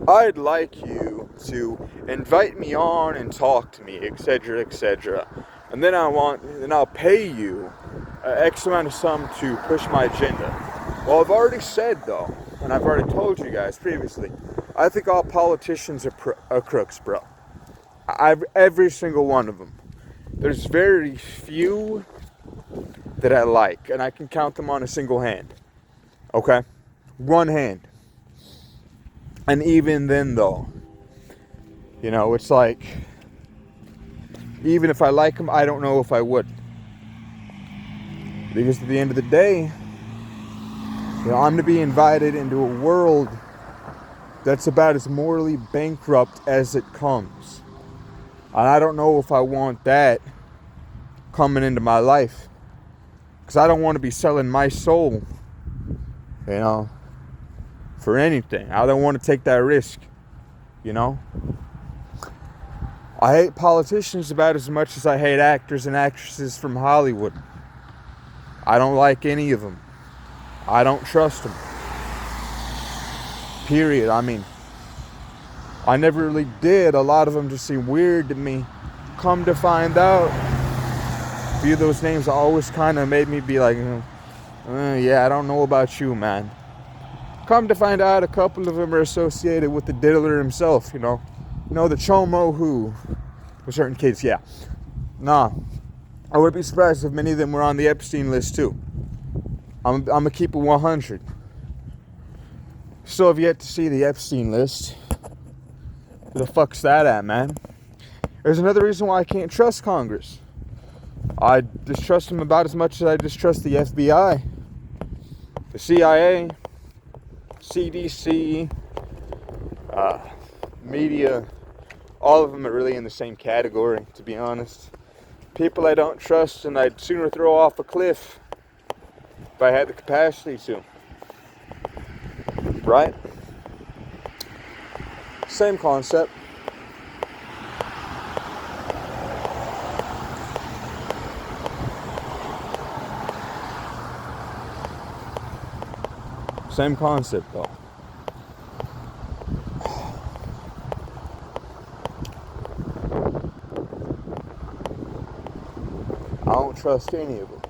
I'd like you to invite me on and talk to me, etc., etc. And then I'll pay you X amount of sum to push my agenda. Well, I've already said, though, and I've already told you guys previously, I think all politicians are crooks, bro. Every single one of them. There's very few that I like, and I can count them on a single hand. Okay? One hand. And even then, though, it's like, even if I like them, I don't know if I would. Because at the end of the day, I'm going to be invited into a world that's about as morally bankrupt as it comes. And I don't know if I want that coming into my life. Because I don't want to be selling my soul, for anything. I don't want to take that risk, you know? I hate politicians about as much as I hate actors and actresses from Hollywood. I don't like any of them. I don't trust them. Period. I mean, I never really did. A lot of them just seem weird to me. Come to find out, a few of those names always kind of made me be like, yeah, I don't know about you, man. Come to find out, a couple of them are associated with the diddler himself, you know. You know, the Chomo who, for certain kids, yeah. Nah, I would be surprised if many of them were on the Epstein list too. I'm gonna keep it 100. Still have yet to see the Epstein list. Where the fuck's that at, man? There's another reason why I can't trust Congress. I distrust them about as much as I distrust the FBI, the CIA, CDC, media. All of them are really in the same category, to be honest. People I don't trust, and I'd sooner throw off a cliff if I had the capacity to. Right? Same concept. Same concept, though. I don't trust any of them.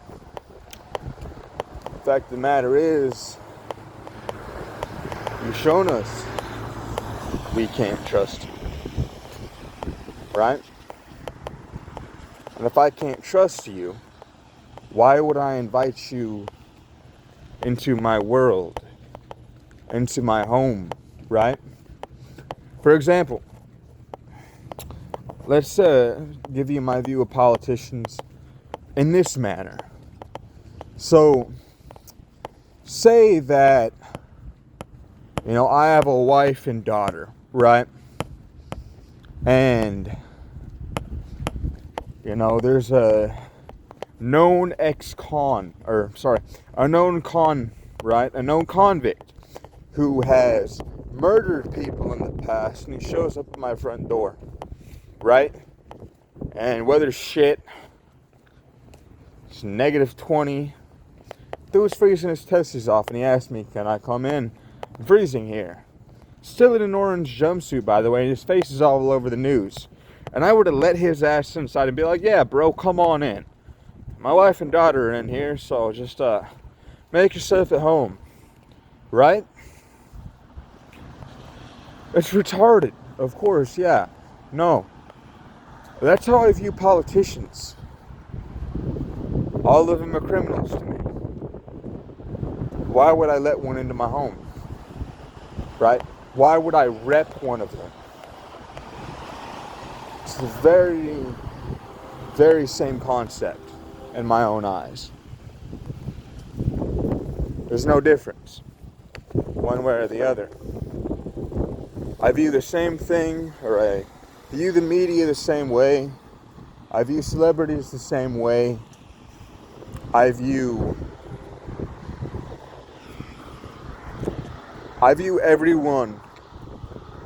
The fact of the matter is, you've shown us we can't trust you. Right? And if I can't trust you, why would I invite you into my world, into my home, right? For example, let's give you my view of politicians in this manner. So, say that, you know, I have a wife and daughter, right? And, you know, there's a known a known convict who has murdered people in the past, and he shows up at my front door, right? And weather's shit, it's -20, dude was freezing his testes off, and he asked me, can I come in? I'm freezing here. Still in an orange jumpsuit, by the way, and his face is all over the news. And I would have let his ass inside and be like, yeah, bro, come on in. My wife and daughter are in here, so just make yourself at home. Right? It's retarded. Of course, yeah. No. That's how I view politicians. All of them are criminals to me. Why would I let one into my home? Right? Why would I rep one of them? It's the very, very same concept in my own eyes. There's no difference, one way or the other. I view the same thing, or I view the media the same way. I view celebrities the same way. I view everyone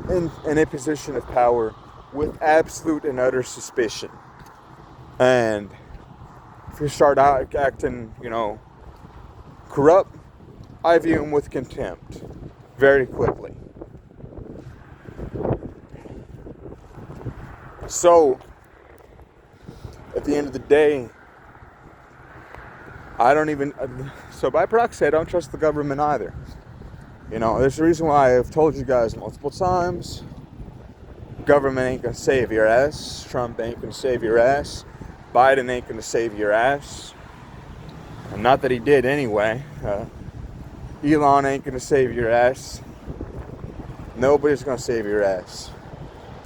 in a position of power with absolute and utter suspicion. And if you start out acting, you know, corrupt, I view them with contempt very quickly. So, at the end of the day, so by proxy, I don't trust the government either. You know, there's a reason why I've told you guys multiple times, government ain't gonna save your ass, Trump ain't gonna save your ass, Biden ain't gonna save your ass, and not that he did anyway, Elon ain't gonna save your ass, nobody's gonna save your ass.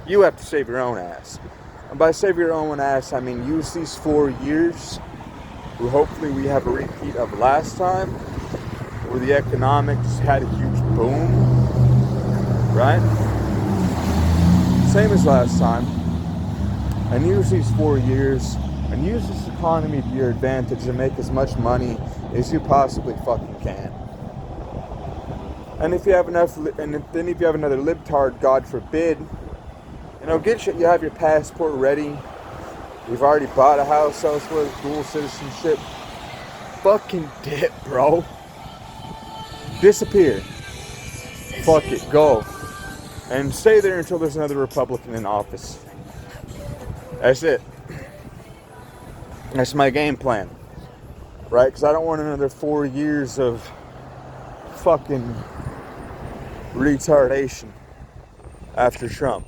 You have to save your own ass. And by save your own ass, I mean use these 4 years, where hopefully we have a repeat of last time, where the economics had a huge boom, right? Same as last time. And use these 4 years, and use this economy to your advantage and make as much money as you possibly fucking can. And if you have enough, and then if you have another libtard, God forbid, you have your passport ready. You've already bought a house elsewhere with dual citizenship. Fucking dip, bro. Disappear. Fuck it, go. And stay there until there's another Republican in office. That's it. That's my game plan. Right? Because I don't want another 4 years of fucking retardation after Trump.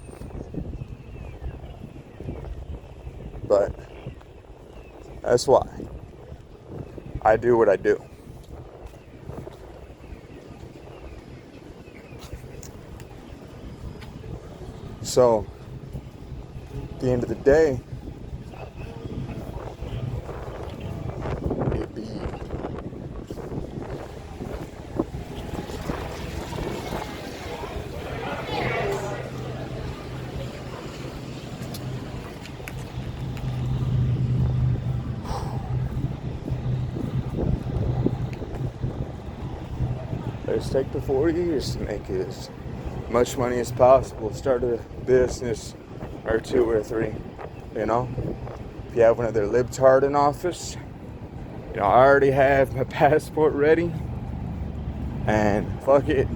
But that's why I do what I do. So, at the end of the day, it be let's take the 4 years to make as much money as possible. Start a business or 2 or 3. If you have one of their libtard in office, I already have my passport ready. And fuck it.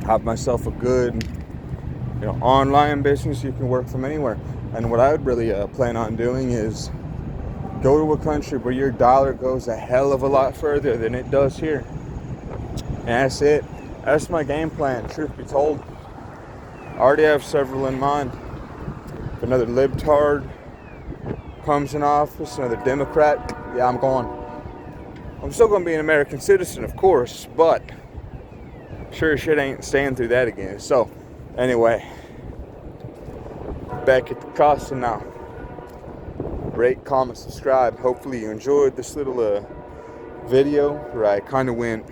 Have myself a good, online business. You can work from anywhere. And what I would really plan on doing is go to a country where your dollar goes a hell of a lot further than it does here. And that's it. That's my game plan, truth be told. I already have several in mind. If another libtard comes in office, another Democrat, yeah, I'm going. I'm still going to be an American citizen, of course, but sure shit ain't staying through that again. So, anyway, back at the Casa now. Rate, comment, subscribe. Hopefully you enjoyed this little video where I kind of went,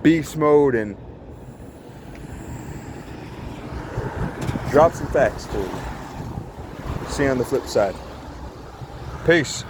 beast mode and drop some facts for you. See you on the flip side. Peace.